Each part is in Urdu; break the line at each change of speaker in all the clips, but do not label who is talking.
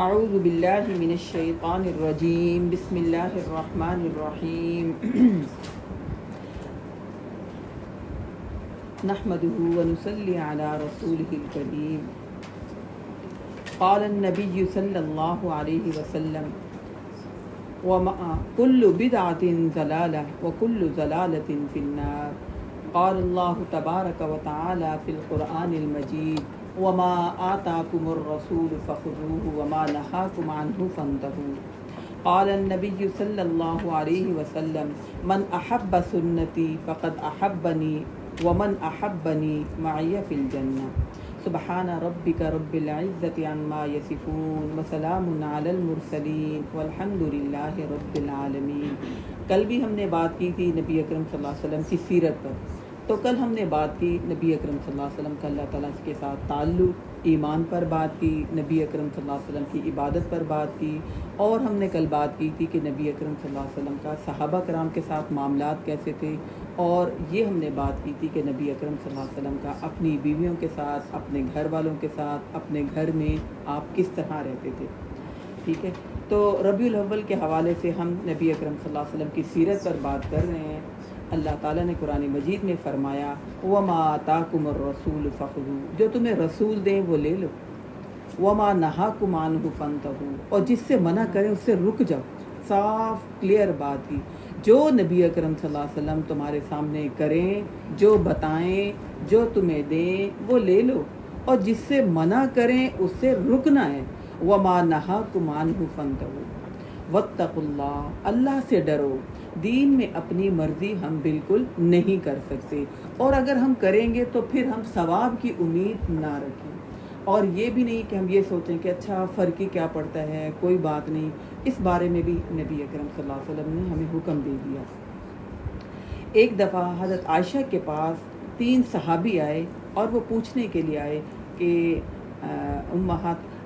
اعوذ باللہ من الشیطان الرجیم بسم اللہ الرحمن الرحیم نحمده ونصلی علی رسولہ الکریم قال النبی صلی اللہ علیہ وسلم كل بدعة ضلالة وكل ضلالة في النار قال الله تبارك وتعالى في القرآن المجيد وما آتاكم الرسول فخذوه وما نهاكم عنه فانتهوا قال النبي صلى الله عليه وسلم من أحب سنتي فقد أحبني ومن أحبني معي في الجنة سبحان ربك رب العزة عما يصفون وسلام على المرسلين والحمد لله رب العالمين۔ کل بھی ہم نے بات کی تھی نبی اکرم صلی اللہ علیہ وسلم کی سیرت پر، تو کل ہم نے بات کی نبی اکرم صلی اللہ علیہ وسلم کا اللہ تعالیٰ کے ساتھ تعلق، ایمان پر بات کی، نبی اکرم صلی اللہ علیہ وسلم کی عبادت پر بات کی، اور ہم نے کل بات کی تھی کہ نبی اکرم صلی اللہ علیہ وسلم کا صحابہ کرام کے ساتھ معاملات کیسے تھے، اور یہ ہم نے بات کی تھی کہ نبی اکرم صلی اللہ علیہ وسلم کا اپنی بیویوں کے ساتھ، اپنے گھر والوں کے ساتھ، اپنے گھر میں آپ کس طرح رہتے تھے۔ ٹھیک ہے، تو ربیع الاول کے حوالے سے ہم نبی اکرم صلی اللہ علیہ وسلم کی سیرت پر بات کر رہے ہیں۔ اللہ تعالیٰ نے قرآن مجید میں فرمایا وَمَا آتَاكُمُ الرَّسُولُ فَخُذُوهُ، جو تمہیں رسول دیں وہ لے لو، وَمَا نَهَاكُمْ عَنْهُ فَانْتَهُوا، اور جس سے منع کریں اس سے رک جاؤ۔ صاف کلیئر بات تھی، جو نبی اکرم صلی اللہ علیہ وسلم تمہارے سامنے کریں، جو بتائیں، جو تمہیں دیں وہ لے لو، اور جس سے منع کریں اس سے رکنا ہے۔ وَمَا نَهَاكُمْ عَنْهُ فَانْتَهُوا وَاتَّقُوا اللَّهَ، اللہ سے ڈرو۔ دین میں اپنی مرضی ہم بالکل نہیں کر سکتے، اور اگر ہم کریں گے تو پھر ہم ثواب کی امید نہ رکھیں، اور یہ بھی نہیں کہ ہم یہ سوچیں کہ اچھا فرقی کیا پڑتا ہے، کوئی بات نہیں۔ اس بارے میں بھی نبی اکرم صلی اللہ علیہ وسلم نے ہمیں حکم دے دیا۔ ایک دفعہ حضرت عائشہ کے پاس 3 صحابی آئے اور وہ پوچھنے کے لیے آئے کہ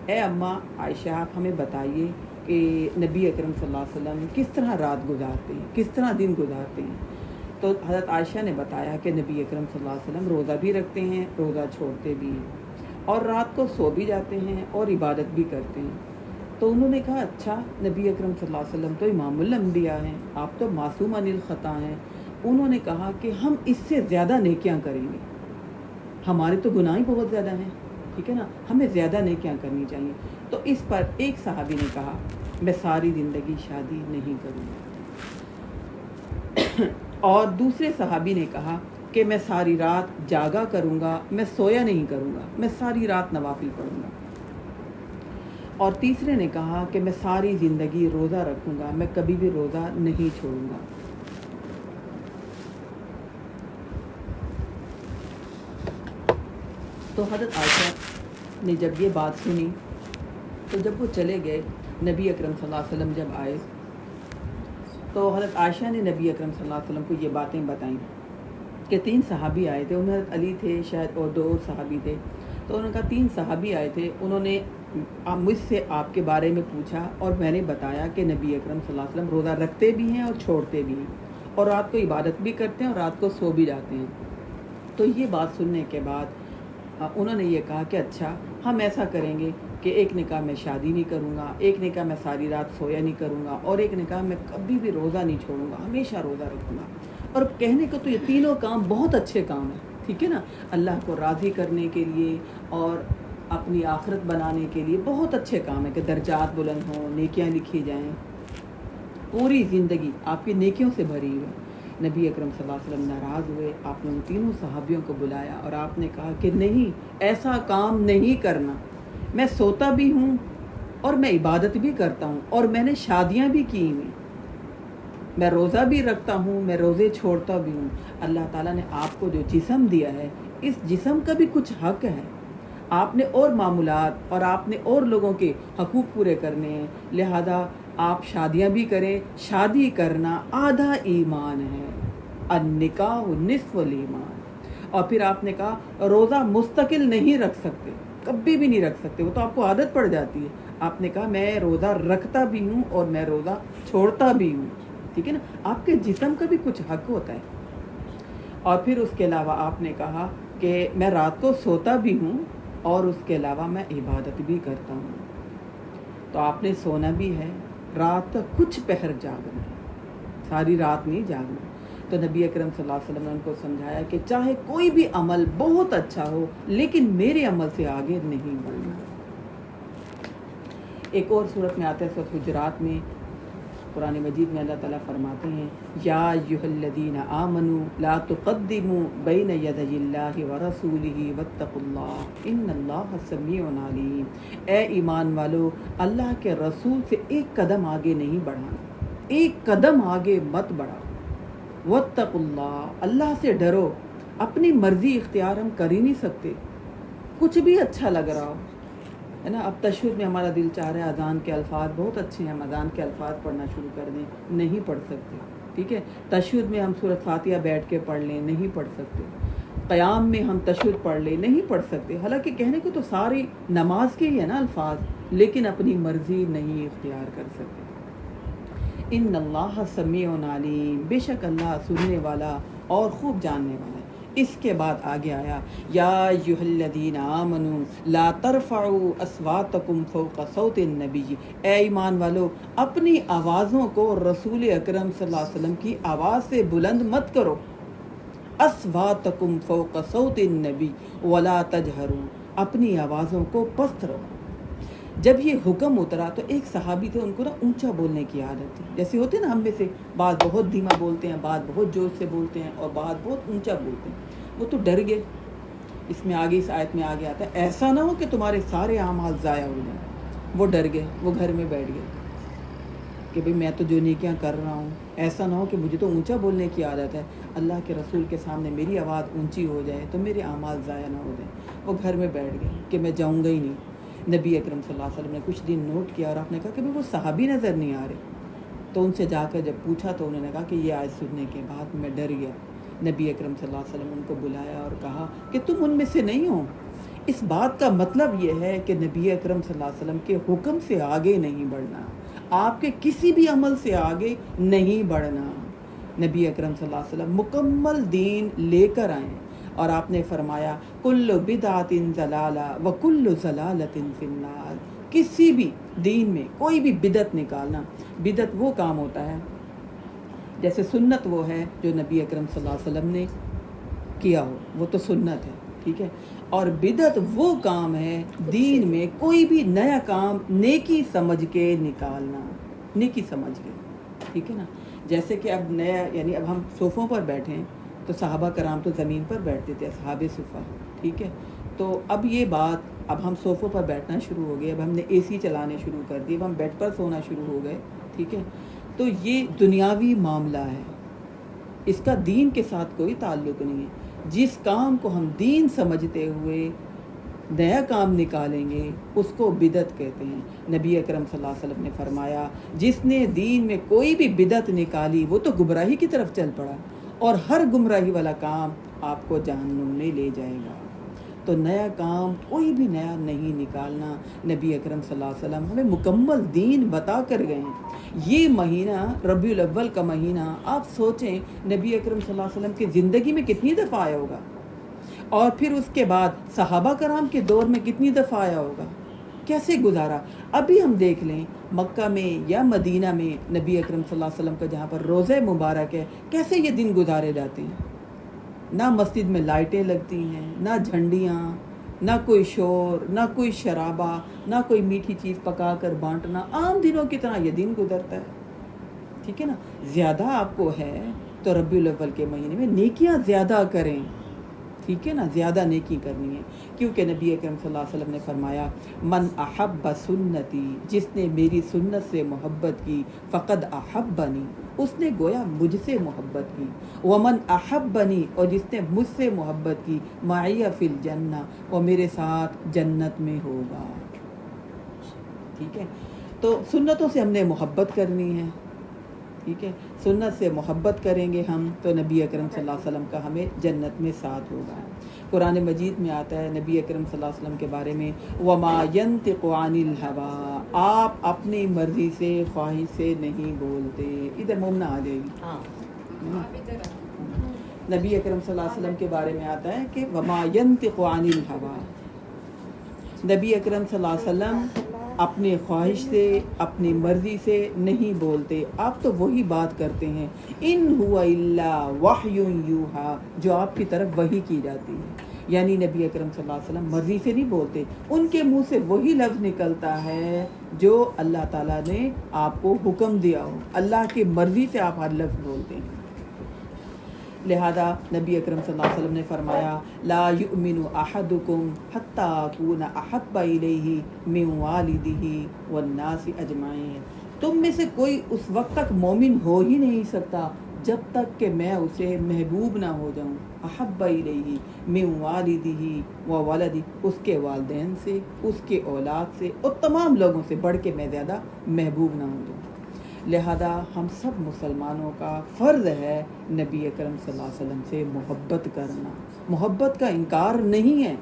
اے اماں عائشہ، آپ ہمیں بتائیے کہ نبی اکرم صلی اللہ علیہ وسلم کس طرح رات گزارتے ہیں، کس طرح دن گزارتے ہیں۔ تو حضرت عائشہ نے بتایا کہ نبی اکرم صلی اللہ علیہ وسلم روزہ بھی رکھتے ہیں، روزہ چھوڑتے بھی ہیں، اور رات کو سو بھی جاتے ہیں اور عبادت بھی کرتے ہیں۔ تو انہوں نے کہا اچھا، نبی اکرم صلی اللہ علیہ وسلم تو امام الانبیاء ہیں، آپ تو معصوم عن الخطا ہیں۔ انہوں نے کہا کہ ہم اس سے زیادہ نیکیاں کریں گے، ہمارے تو گناہ ہی بہت زیادہ ہیں، ٹھیک ہے نا، ہمیں زیادہ نیکیاں کرنی چاہیے۔ تو اس پر ایک صحابی نے کہا میں ساری زندگی شادی نہیں کروں گا، اور دوسرے صحابی نے کہا کہ میں ساری رات جاگا کروں گا، میں سویا نہیں کروں گا، میں ساری رات نوافل پڑھوں گا، اور تیسرے نے کہا کہ میں ساری زندگی روزہ رکھوں گا، میں کبھی بھی روزہ نہیں چھوڑوں گا۔ تو حضرت عائشہ نے جب یہ بات سنی تو جب وہ چلے گئے، نبی اکرم صلی اللہ علیہ وسلم جب آئے تو حضرت عائشہ نے نبی اکرم صلی اللہ علیہ وسلم کو یہ باتیں بتائیں کہ 3 صحابی آئے تھے، ان میں حضرت علی تھے شاید اور 2 صحابی تھے۔ تو انہوں نے کہا 3 صحابی آئے تھے، انہوں نے مجھ سے آپ کے بارے میں پوچھا، اور میں نے بتایا کہ نبی اکرم صلی اللہ علیہ وسلم روزہ رکھتے بھی ہیں اور چھوڑتے بھی ہیں، اور رات کو عبادت بھی کرتے ہیں اور رات کو سو بھی جاتے ہیں۔ تو یہ بات سننے کے بعد انہوں نے یہ کہا کہ اچھا ہم ایسا کریں گے کہ ایک نے کہا میں شادی نہیں کروں گا، ایک نے کہا میں ساری رات سویا نہیں کروں گا، اور ایک نے کہا میں کبھی بھی روزہ نہیں چھوڑوں گا، ہمیشہ روزہ رکھوں گا۔ اور کہنے کو تو یہ تینوں کام بہت اچھے کام ہیں، ٹھیک ہے نا، اللہ کو راضی کرنے کے لیے اور اپنی آخرت بنانے کے لیے بہت اچھے کام ہیں کہ درجات بلند ہوں، نیکیاں لکھی جائیں، پوری زندگی آپ کی نیکیوں سے بھری ہوئی۔ نبی اکرم صلی اللہ علیہ وسلم ناراض ہوئے، آپ نے ان تینوں صحابیوں کو بلایا اور آپ نے کہا کہ نہیں، ایسا کام نہیں کرنا، میں سوتا بھی ہوں اور میں عبادت بھی کرتا ہوں، اور میں نے شادیاں بھی کی ہوئی، میں روزہ بھی رکھتا ہوں، میں روزے چھوڑتا بھی ہوں۔ اللہ تعالیٰ نے آپ کو جو جسم دیا ہے، اس جسم کا بھی کچھ حق ہے، آپ نے اور معمولات اور آپ نے اور لوگوں کے حقوق پورے کرنے ہیں، لہذا آپ شادیاں بھی کریں، شادی کرنا آدھا ایمان ہے، النکاح نصف الایمان۔ اور پھر آپ نے کہا روزہ مستقل نہیں رکھ سکتے، کبھی بھی نہیں رکھ سکتے، وہ تو آپ کو عادت پڑ جاتی ہے۔ آپ نے کہا میں روزہ رکھتا بھی ہوں اور میں روزہ چھوڑتا بھی ہوں، ٹھیک ہے نا، آپ کے جسم کا بھی کچھ حق ہوتا ہے۔ اور پھر اس کے علاوہ آپ نے کہا کہ میں رات کو سوتا بھی ہوں اور اس کے علاوہ میں عبادت بھی کرتا ہوں۔ تو آپ نے سونا بھی ہے، رات کا کچھ پہر جاگنا، ساری رات نہیں جاگنا۔ تو نبی اکرم صلی اللہ علیہ وسلم نے ان کو سمجھایا کہ چاہے کوئی بھی عمل بہت اچھا ہو لیکن میرے عمل سے آگے نہیں بڑھنا۔ ایک اور صورت میں آتا ہے سورۃ حجرات میں، قرآن مجید میں اللہ تعالیٰ فرماتے ہیں یا ایھا الذین آمنوا لا تقدموا بین یدی اللہ ورسولہ واتقوا اللہ ان اللہ سمیع علیم۔ اے ایمان والو، اللہ کے رسول سے ایک قدم آگے نہیں بڑھانا، ایک قدم آگے مت بڑھاؤ۔ واتقوا اللہ، اللہ سے ڈرو۔ اپنی مرضی اختیار ہم کر ہی نہیں سکتے، کچھ بھی اچھا لگ رہا ہو، ہے نا۔ اب تشہد میں ہمارا دل چاہ رہا ہے اذان کے الفاظ بہت اچھے ہیں، ہم اذان کے الفاظ پڑھنا شروع کر دیں، نہیں پڑھ سکتے، ٹھیک ہے۔ تشہد میں ہم سورۃ فاتحہ بیٹھ کے پڑھ لیں، نہیں پڑھ سکتے۔ قیام میں ہم تشہد پڑھ لیں، نہیں پڑھ سکتے۔ حالانکہ کہنے کو تو ساری نماز کے ہی ہے نا الفاظ، لیکن اپنی مرضی نہیں اختیار کر سکتے۔ ان اللہ سمیع علیم، بے شک اللہ سننے والا اور خوب جاننے والا ہے۔ اس کے بعد آگے آیا یا ایھا الذین آمنوا لا ترفعوا اصواتکم فوق صوت النبی۔ اے ایمان والو، اپنی آوازوں کو رسول اکرم صلی اللہ علیہ وسلم کی آواز سے بلند مت کرو۔ اصواتکم فوق صوت النبی ولا تجہروا، اپنی آوازوں کو پست رکھو۔ جب یہ حکم اترا تو ایک صحابی تھے، ان کو نا اونچا بولنے کی عادت تھی، جیسے ہوتے نا ہم میں سے بعض بہت دھیما بولتے ہیں، بعض بہت جوش سے بولتے ہیں اور بعض بہت اونچا بولتے ہیں۔ وہ تو ڈر گئے۔ اس میں آگے، اس آیت میں آگے آتا ہے ایسا نہ ہو کہ تمہارے سارے اعمال ضائع ہو جائیں۔ وہ ڈر گئے، وہ گھر میں بیٹھ گئے کہ بھئی میں تو جو نیکیاں کر رہا ہوں، ایسا نہ ہو کہ مجھے تو اونچا بولنے کی عادت ہے، اللہ کے رسول کے سامنے میری آواز اونچی ہو جائے تو میرے اعمال ضائع نہ ہو جائیں۔ وہ گھر میں بیٹھ گئے کہ میں جاؤں گا ہی نہیں۔ نبی اکرم صلی اللہ علیہ وسلم نے کچھ دن نوٹ کیا اور آپ نے کہا کہ وہ صحابی نظر نہیں آ رہے۔ تو ان سے جا کر جب پوچھا تو انہوں نے کہا کہ یہ آیت سننے کے بعد میں ڈر گیا۔ نبی اکرم صلی اللہ علیہ وسلم ان کو بلایا اور کہا کہ تم ان میں سے نہیں ہو۔ اس بات کا مطلب یہ ہے کہ نبی اکرم صلی اللہ علیہ وسلم کے حکم سے آگے نہیں بڑھنا، آپ کے کسی بھی عمل سے آگے نہیں بڑھنا۔ نبی اکرم صلی اللہ علیہ وسلم مکمل دین لے کر آئے اور آپ نے فرمایا کل بدعۃ ضلالہ وکل ضلالۃ فی النار۔ کسی بھی دین میں کوئی بھی بدعت نکالنا، بدعت وہ کام ہوتا ہے جیسے سنت وہ ہے جو نبی اکرم صلی اللہ علیہ وسلم نے کیا ہو، وہ تو سنت ہے، ٹھیک ہے۔ اور بدعت وہ کام ہے دین میں کوئی بھی نیا کام نیکی سمجھ کے نکالنا، نیکی سمجھ کے، ٹھیک ہے نا۔ جیسے کہ اب نیا، یعنی اب ہم صوفوں پر بیٹھے ہیں تو صحابہ کرام تو زمین پر بیٹھتے تھے، اصحاب صفہ، ٹھیک ہے۔ تو اب یہ بات، اب ہم صوفوں پر بیٹھنا شروع ہو گئے، اب ہم نے اے سی چلانے شروع کر دی، اب ہم بیڈ پر سونا شروع ہو گئے، ٹھیک ہے۔ تو یہ دنیاوی معاملہ ہے، اس کا دین کے ساتھ کوئی تعلق نہیں ہے۔ جس کام کو ہم دین سمجھتے ہوئے نیا کام نکالیں گے اس کو بدعت کہتے ہیں۔ نبی اکرم صلی اللہ علیہ وسلم نے فرمایا جس نے دین میں کوئی بھی بدعت نکالی وہ تو گمراہی کی طرف چل پڑا، اور ہر گمراہی والا کام آپ کو جہنم میں لے جائے گا۔ تو نیا کام کوئی بھی نیا نہیں نکالنا۔ نبی اکرم صلی اللہ علیہ وسلم ہمیں مکمل دین بتا کر گئے ہیں۔ یہ مہینہ ربیع الاول کا مہینہ، آپ سوچیں نبی اکرم صلی اللہ علیہ وسلم کی زندگی میں کتنی دفعہ آیا ہوگا، اور پھر اس کے بعد صحابہ کرام کے دور میں کتنی دفعہ آیا ہوگا، کیسے گزارا۔ ابھی ہم دیکھ لیں مکہ میں یا مدینہ میں نبی اکرم صلی اللہ علیہ وسلم کا جہاں پر روضہ مبارک ہے، کیسے یہ دن گزارے جاتے ہیں۔ نہ مسجد میں لائٹیں لگتی ہیں، نہ جھنڈیاں، نہ کوئی شور، نہ کوئی شرابہ، نہ کوئی میٹھی چیز پکا کر بانٹنا، عام دنوں کی طرح یہ دن گزرتا ہے، ٹھیک ہے نا۔ زیادہ آپ کو ہے تو ربیع الاول کے مہینے میں نیکیاں زیادہ کریں، ٹھیک ہے نا، زیادہ نیکی کرنی ہے، کیونکہ نبی اکرم صلی اللہ علیہ وسلم نے فرمایا من احب سنتی، جس نے میری سنت سے محبت کی، فقد احبنی، اس نے گویا مجھ سے محبت کی، ومن احبنی، اور جس نے مجھ سے محبت کی، معی فی الجنہ، وہ میرے ساتھ جنت میں ہوگا، ٹھیک ہے۔ تو سنتوں سے ہم نے محبت کرنی ہے، ٹھیک ہے۔ سنت سے محبت کریں گے ہم تو نبی اکرم صلی اللہ علیہ وسلم کا ہمیں جنت میں ساتھ ہوگا۔ قرآن مجید میں آتا ہے نبی اکرم صلی اللہ علیہ وسلم کے بارے میں وَمَا يَنْطِقُ عَنِ الْهَوَىٰ، آپ اپنی مرضی سے، خواہش سے نہیں بولتے۔ ادھر مومنہ آ جائے گی۔ نبی اکرم صلی اللہ علیہ وسلم کے بارے میں آتا ہے کہ وَمَا يَنْطِقُ عَنِ الْهَوَىٰ، نبی اکرم صلی اللہ علیہ وسلم اپنے خواہش سے اپنی مرضی سے نہیں بولتے، آپ تو وہی بات کرتے ہیں، ان ہوا الا وحی یوحا، جو آپ کی طرف وحی کی جاتی ہے۔ یعنی نبی اکرم صلی اللہ علیہ وسلم مرضی سے نہیں بولتے، ان کے منہ سے وہی لفظ نکلتا ہے جو اللہ تعالیٰ نے آپ کو حکم دیا ہو، اللہ کی مرضی سے آپ ہر لفظ بولتے ہیں۔ لہذا نبی اکرم صلی اللہ علیہ وسلم نے فرمایا لا یؤمن احدکم حتی اکون احب الیہ من والدہ والناس اجمعین، تم میں سے کوئی اس وقت تک مومن ہو ہی نہیں سکتا جب تک کہ میں اسے محبوب نہ ہو جاؤں، احب الیہ من والدہ و ولدہ، اس کے والدین سے، اس کے اولاد سے اور تمام لوگوں سے بڑھ کے میں زیادہ محبوب نہ ہو جاؤں۔ لہذا ہم سب مسلمانوں کا فرض ہے نبی اکرم صلی اللہ علیہ وسلم سے محبت کرنا، محبت کا انکار نہیں ہے،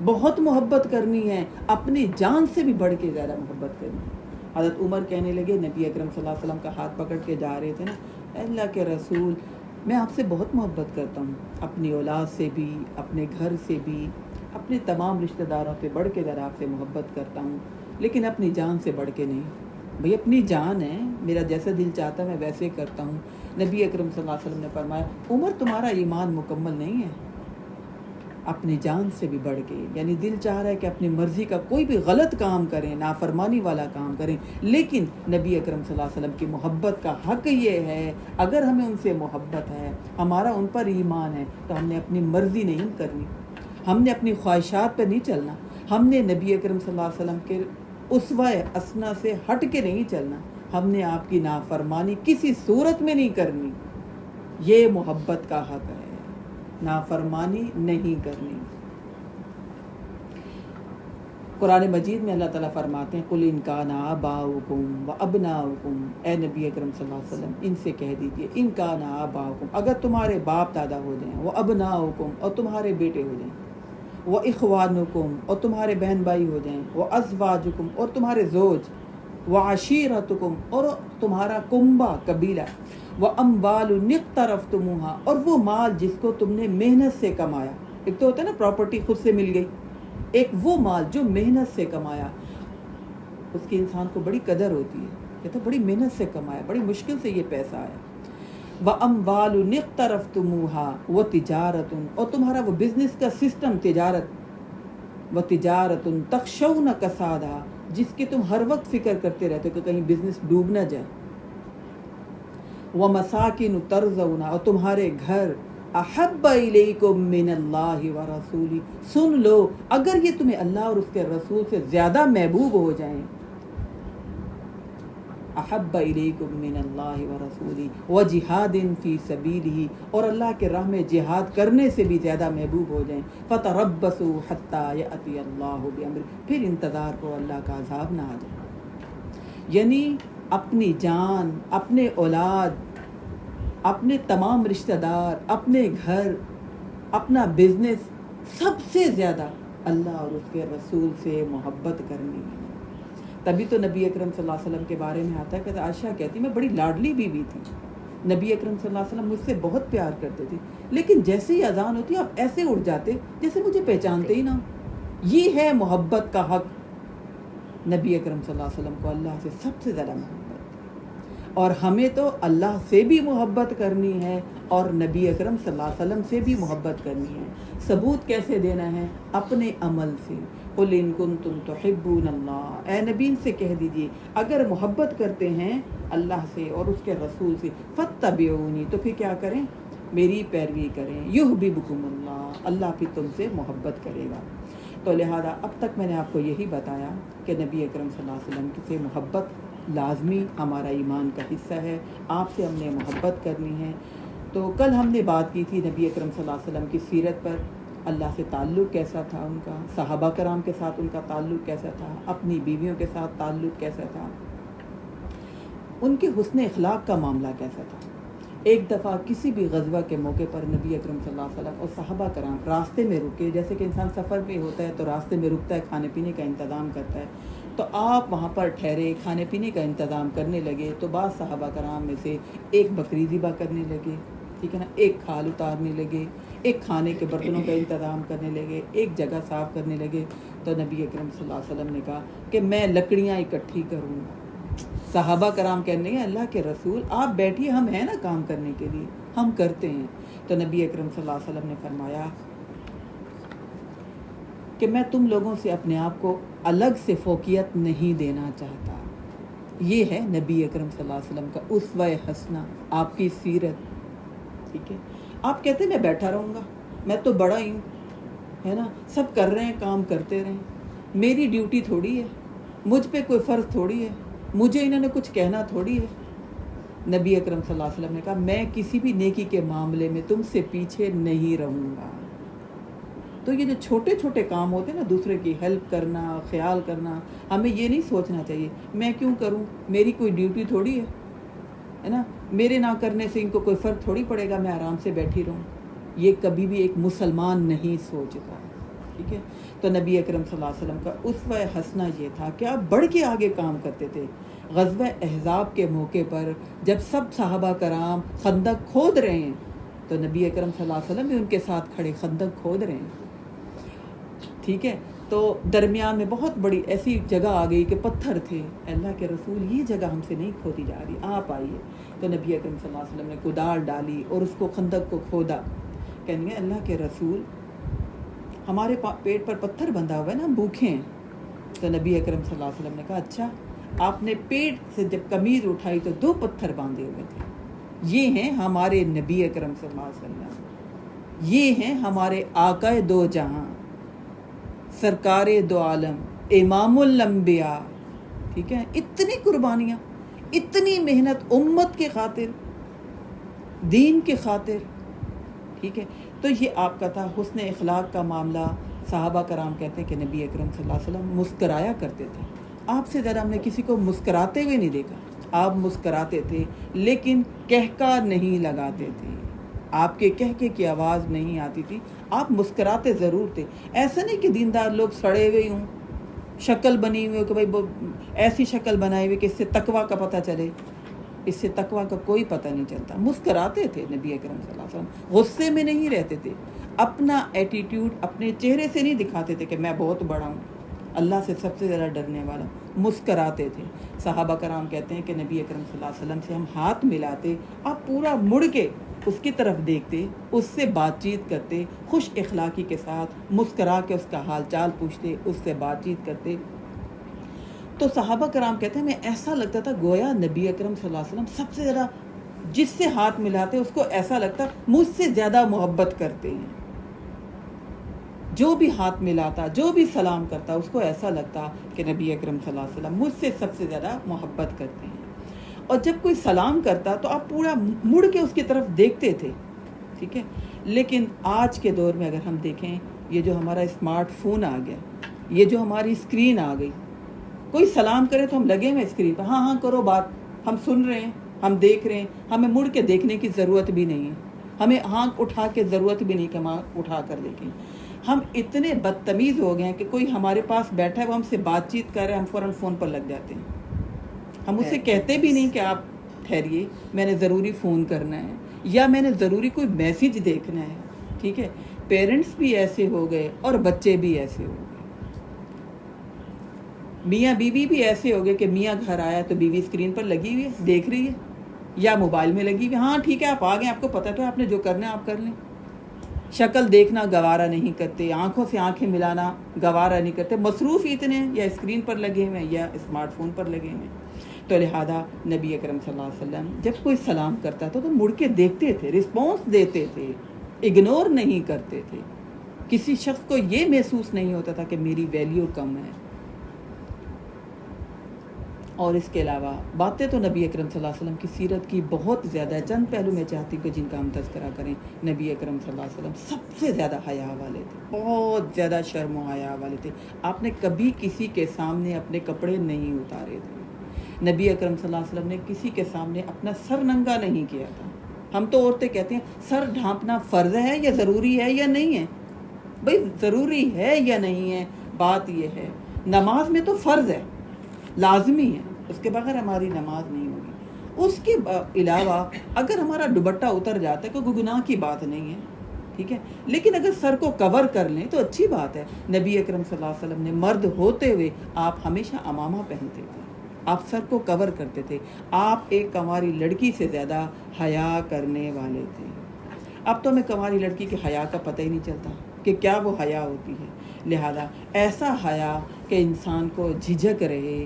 بہت محبت کرنی ہے، اپنی جان سے بھی بڑھ کے زیادہ محبت کرنی ہے۔ حضرت عمر کہنے لگے نبی اکرم صلی اللہ علیہ وسلم کا ہاتھ پکڑ کے جا رہے تھے نا، اے اللہ کے رسول میں آپ سے بہت محبت کرتا ہوں، اپنی اولاد سے بھی، اپنے گھر سے بھی، اپنے تمام رشتہ داروں سے بڑھ کے ذرا آپ سے محبت کرتا ہوں، لیکن اپنی جان سے بڑھ کے نہیں۔ بھئی اپنی جان ہے، میرا جیسا دل چاہتا ہے میں ویسے کرتا ہوں۔ نبی اکرم صلی اللہ علیہ وسلم نے فرمایا عمر تمہارا ایمان مکمل نہیں ہے، اپنی جان سے بھی بڑھ کے، یعنی دل چاہ رہا ہے کہ اپنی مرضی کا کوئی بھی غلط کام کریں، نافرمانی والا کام کریں، لیکن نبی اکرم صلی اللہ علیہ وسلم کی محبت کا حق یہ ہے، اگر ہمیں ان سے محبت ہے، ہمارا ان پر ایمان ہے، تو ہم نے اپنی مرضی نہیں کرنی، ہم نے اپنی خواہشات پہ نہیں چلنا، ہم نے نبی اکرم صلی اللہ علیہ وسلم کے اسوہ حسنہ سے ہٹ کے نہیں چلنا، ہم نے آپ کی نافرمانی کسی صورت میں نہیں کرنی، یہ محبت کا حق ہے، نافرمانی نہیں کرنی۔ قرآن مجید میں اللہ تعالیٰ فرماتے ہیں قُلْ إِنْ كَانَ آبَاؤُكُمْ وَأَبْنَاؤُكُمْ، اے نبی اکرم صلی اللہ علیہ وسلم ان سے کہہ دیجئے إِنْ كَانَ آبَاؤُكُمْ، اگر تمہارے باپ دادا ہو جائیں، وَأَبْنَاؤُكُمْ اور تمہارے بیٹے ہو جائیں، وَإِخْوَانُكُمْ اور تمہارے بہن بھائی ہو جائیں، وَأَزْوَاجُكُمْ اور تمہارے زوج، وَعَشِيرَتُكُمْ اور تمہارا کنبہ قبیلہ، وَأَمْوَالٌ اقْتَرَفْتُمُوهَا اور وہ مال جس کو تم نے محنت سے کمایا، ایک تو ہوتا ہے نا پراپرٹی خود سے مل گئی، ایک وہ مال جو محنت سے کمایا، اس کی انسان کو بڑی قدر ہوتی ہے، یہ تو بڑی محنت سے کمایا، بڑی مشکل سے یہ پیسہ آیا۔ وَأَمْوَالٌ اقْتَرَفْتُمُوهَا وَتِجَارَةٌ اور تمہارا وہ بزنس کا سسٹم تجارت، وَتِجَارَةٌ تَخْشَوْنَ كَسَادَهَا جس کی تم ہر وقت فکر کرتے رہتے ہو کہ کہیں بزنس ڈوب نہ جائے، وَمَسَاكِنُ تَرْضَوْنَ اور تمہارے گھر، احب الیکم من اللہ ورسولہ، سن لو اگر یہ تمہیں اللہ اور اس کے رسول سے زیادہ محبوب ہو جائیں، احب الیکم من اللہ ورسولہ وجہاد فی سبیلہ اور اللہ کے راہ میں جہاد کرنے سے بھی زیادہ محبوب ہو جائیں، فتربصوا حتی یأتی اللہ بامرہ، پھر انتظار کو اللہ کا عذاب نہ آ جائے۔ یعنی اپنی جان، اپنے اولاد، اپنے تمام رشتہ دار، اپنے گھر، اپنا بزنس، سب سے زیادہ اللہ اور اس کے رسول سے محبت کرنی ہے۔ تبھی تو نبی اکرم صلی اللہ علیہ وسلم کے بارے میں آتا ہے کہ عائشہ کہتی میں بڑی لاڈلی بیوی تھی، نبی اکرم صلی اللہ علیہ وسلم مجھ سے بہت پیار کرتے تھے، لیکن جیسے ہی اذان ہوتی آپ ایسے اٹھ جاتے جیسے مجھے پہچانتے ہی نہ ہو۔ یہ ہے محبت کا حق، نبی اکرم صلی اللہ علیہ وسلم کو اللہ سے سب سے زیادہ محبت، اور ہمیں تو اللہ سے بھی محبت کرنی ہے اور نبی اکرم صلی اللہ علیہ وسلم سے بھی محبت کرنی ہے۔ ثبوت کیسے دینا ہے؟ اپنے عمل سے۔ قُلْ إِن كُنتُمْ تُحِبُّونَ اللَّهَ، اے نبی ان سے کہہ دیجئے اگر محبت کرتے ہیں اللہ سے اور اس کے رسول سے، فَاتَّبِعُونِی تو پھر کیا کریں؟ میری پیروی کریں، یُحْبِبْکُمُ اللَّهُ اللہ پھر تم سے محبت کرے گا۔ تو لہذا اب تک میں نے آپ کو یہی بتایا کہ نبی اکرم صلی اللہ علیہ وسلم سے محبت لازمی ہمارا ایمان کا حصہ ہے، آپ سے ہم نے محبت کرنی ہے۔ تو کل ہم نے بات کی تھی نبی اکرم صلی اللہ علیہ وسلم کی سیرت پر، اللہ سے تعلق کیسا تھا ان کا، صحابہ کرام کے ساتھ ان کا تعلق کیسا تھا، اپنی بیویوں کے ساتھ تعلق کیسا تھا، ان کے حسن اخلاق کا معاملہ کیسا تھا۔ ایک دفعہ کسی بھی غزوہ کے موقع پر نبی اکرم صلی اللہ علیہ وسلم اور صحابہ کرام راستے میں رکے، جیسے کہ انسان سفر پہ ہوتا ہے تو راستے میں رکتا ہے، کھانے پینے کا انتظام کرتا ہے، تو آپ وہاں پر ٹھہرے، کھانے پینے کا انتظام کرنے لگے، تو بعض صحابہ کرام میں سے ایک بکری ذبح کرنے لگے، ٹھیک ہے نا، ایک کھال اتارنے لگے، ایک کھانے کے برتنوں کا انتظام کرنے لگے، ایک جگہ صاف کرنے لگے، تو نبی اکرم صلی اللہ علیہ وسلم نے کہا کہ میں لکڑیاں اکٹھی کروں گا۔ صحابہ کرام کہنے ہیں اللہ کے رسول آپ بیٹھیے، ہم ہیں نا کام کرنے کے لیے، ہم کرتے ہیں۔ تو نبی اکرم صلی اللہ علیہ وسلم نے فرمایا کہ میں تم لوگوں سے اپنے آپ کو الگ سے فوقیت نہیں دینا چاہتا۔ یہ ہے نبی اکرم صلی اللہ علیہ وسلم کا اسوہ حسنہ، آپ کی سیرت، ٹھیک ہے۔ آپ کہتے ہیں میں بیٹھا رہوں گا، میں تو بڑا ہی ہوں، ہے نا، سب کر رہے ہیں، کام کرتے رہیں، میری ڈیوٹی تھوڑی ہے، مجھ پہ کوئی فرض تھوڑی ہے، مجھے انہوں نے کچھ کہنا تھوڑی ہے۔ نبی اکرم صلی اللہ علیہ وسلم نے کہا میں کسی بھی نیکی کے معاملے میں تم سے پیچھے نہیں رہوں گا۔ تو یہ جو چھوٹے چھوٹے کام ہوتے ہیں نا، دوسرے کی ہیلپ کرنا، خیال کرنا، ہمیں یہ نہیں سوچنا چاہیے میں کیوں کروں، میری کوئی ڈیوٹی تھوڑی ہے نا، میرے نہ کرنے سے ان کو کوئی فرق تھوڑی پڑے گا، میں آرام سے بیٹھی رہوں۔ یہ کبھی بھی ایک مسلمان نہیں سوچتا، ٹھیک ہے۔ تو نبی اکرم صلی اللہ علیہ وسلم کا اسوہ حسنہ یہ تھا کہ آپ بڑھ کے آگے کام کرتے تھے۔ غزوہ احزاب کے موقع پر جب سب صحابہ کرام خندق کھود رہے ہیں تو نبی اکرم صلی اللہ علیہ وسلم بھی ان کے ساتھ کھڑے خندق کھود رہے ہیں، ٹھیک ہے۔ تو درمیان میں بہت بڑی ایسی جگہ آ گئی کہ پتھر تھے، اللہ کے رسول یہ جگہ ہم سے نہیں کھودی جا رہی، آپ آئیے۔ تو نبی اکرم صلی اللہ علیہ وسلم نے کدال ڈالی اور اس کو خندق کو کھودا، کہنے اللہ کے رسول ہمارے پیٹ پر پتھر بندھا ہوا ہے نا، ہم بھوکے ہیں۔ تو نبی اکرم صلی اللہ علیہ وسلم نے کہا اچھا، آپ نے پیٹ سے جب قمیض اٹھائی تو 2 پتھر باندھے ہوئے تھے۔ یہ ہیں ہمارے نبی اکرم صلی اللہ علیہ وسلم، یہ ہیں ہمارے آقا دو جہاں، سرکار دو عالم، امام الانبیاء، ٹھیک ہے۔ اتنی قربانیاں، اتنی محنت امت کے خاطر، دین کے خاطر، ٹھیک ہے۔ تو یہ آپ کا تھا حسن اخلاق کا معاملہ۔ صحابہ کرام کہتے ہیں کہ نبی اکرم صلی اللہ علیہ وسلم مسکرایا کرتے تھے، آپ سے زیادہ ہم نے کسی کو مسکراتے ہوئے نہیں دیکھا۔ آپ مسکراتے تھے لیکن کہکا نہیں لگاتے تھے، آپ کے کہکے کی آواز نہیں آتی تھی، آپ مسکراتے ضرور تھے۔ ایسا نہیں کہ دیندار لوگ سڑے ہوئے ہوں، شکل بنی ہوئی ہو کہ بھائی ایسی شکل بنائی ہوئی کہ اس سے تقویٰ کا پتہ چلے، اس سے تقویٰ کا کوئی پتہ نہیں چلتا۔ مسکراتے تھے نبی اکرم صلی اللہ علیہ وسلم، غصے میں نہیں رہتے تھے، اپنا ایٹیٹیوڈ اپنے چہرے سے نہیں دکھاتے تھے کہ میں بہت بڑا ہوں، اللہ سے سب سے زیادہ ڈرنے والا، مسکراتے تھے۔ صحابہ کرام کہتے ہیں کہ نبی اکرم صلی اللہ علیہ وسلم سے ہم ہاتھ ملاتے، آپ پورا مڑ کے اس کی طرف دیکھتے، اس سے بات چیت کرتے، خوش اخلاقی کے ساتھ مسکرا کے اس کا حال چال پوچھتے، اس سے بات چیت کرتے۔ تو صحابہ کرام کہتے ہیں میں ایسا لگتا تھا گویا نبی اکرم صلی اللہ علیہ وسلم سب سے زیادہ جس سے ہاتھ ملاتے اس کو ایسا لگتا مجھ سے زیادہ محبت کرتے ہیں، جو بھی ہاتھ ملاتا، جو بھی سلام کرتا، اس کو ایسا لگتا کہ نبی اکرم صلی اللہ علیہ وسلم مجھ سے سب سے زیادہ محبت کرتے ہیں۔ اور جب کوئی سلام کرتا تو آپ پورا مڑ کے اس کی طرف دیکھتے تھے، ٹھیک ہے۔ لیکن آج کے دور میں اگر ہم دیکھیں، یہ جو ہمارا اسمارٹ فون آ گیا، یہ جو ہماری اسکرین آ گئی، کوئی سلام کرے تو ہم لگے ہوئے اسکرین پہ، ہاں ہاں کرو بات، ہم سن رہے ہیں، ہم دیکھ رہے ہیں، ہمیں مڑ کے دیکھنے کی ضرورت بھی نہیں ہے، ہمیں آنکھ اٹھا کے ضرورت بھی نہیں کہ ہم آنکھ اٹھا کر دیکھیں۔ ہم اتنے بدتمیز ہو گئے ہیں کہ کوئی ہمارے پاس بیٹھا ہے، وہ ہم سے بات چیت کر رہے ہیں، ہم فوراً فون پر لگ جاتے ہیں، ہم اسے کہتے بھی نہیں کہ آپ ٹھہریے میں نے ضروری فون کرنا ہے یا میں نے ضروری کوئی میسیج دیکھنا ہے، ٹھیک ہے۔ پیرنٹس بھی ایسے ہو گئے اور بچے بھی ایسے ہو گئے، میاں بیوی بھی ایسے ہو گئے کہ میاں گھر آیا تو بیوی اسکرین پر لگی ہوئی ہے، دیکھ رہی ہے یا موبائل میں لگی ہوئی ہے، ہاں ٹھیک ہے آپ آ گئے، آپ کو پتہ تو ہے آپ نے جو کرنا ہے آپ کر لیں۔ شکل دیکھنا گوارا نہیں کرتے، آنکھوں سے آنکھیں ملانا گوارا نہیں کرتے، مصروف اتنے ہیں یا اسکرین پر لگے ہوئے ہیں یا اسمارٹ فون پر لگے ہوئے ہیں۔ تو لہذا نبی اکرم صلی اللہ علیہ وسلم جب کوئی سلام کرتا تھا تو مڑ کے دیکھتے تھے، رسپانس دیتے تھے، اگنور نہیں کرتے تھے، کسی شخص کو یہ محسوس نہیں ہوتا تھا کہ میری ویلیو کم ہے۔ اور اس کے علاوہ باتیں تو نبی اکرم صلی اللہ علیہ وسلم کی سیرت کی بہت زیادہ ہے، چند پہلو میں چاہتی ہوں کہ جن کا ہم تذکرہ کریں۔ نبی اکرم صلی اللہ علیہ وسلم سب سے زیادہ حیا والے تھے، بہت زیادہ شرم و حیا والے تھے، آپ نے کبھی کسی کے سامنے اپنے کپڑے نہیں اتارے تھے، نبی اکرم صلی اللہ علیہ وسلم نے کسی کے سامنے اپنا سر ننگا نہیں کیا تھا۔ ہم تو عورتیں کہتے ہیں سر ڈھانپنا فرض ہے یا ضروری ہے یا نہیں ہے، بھئی ضروری ہے یا نہیں ہے، بات یہ ہے نماز میں تو فرض ہے، لازمی ہے، اس کے بغیر ہماری نماز نہیں ہوگی۔ اس کے علاوہ اگر ہمارا دوپٹہ اتر جاتا ہے کوئی گناہ کی بات نہیں ہے، ٹھیک ہے. لیکن اگر سر کو کور کر لیں تو اچھی بات ہے. نبی اکرم صلی اللہ علیہ وسلم نے مرد ہوتے ہوئے آپ ہمیشہ عمامہ پہنتے تھے, آپ سر کو کور کرتے تھے, آپ ایک کنواری لڑکی سے زیادہ حیا کرنے والے تھے. اب تو ہمیں کنواری لڑکی کے حیا کا پتہ ہی نہیں چلتا کہ کیا وہ حیا ہوتی ہے. لہذا ایسا حیا کہ انسان کو جھجک رہے,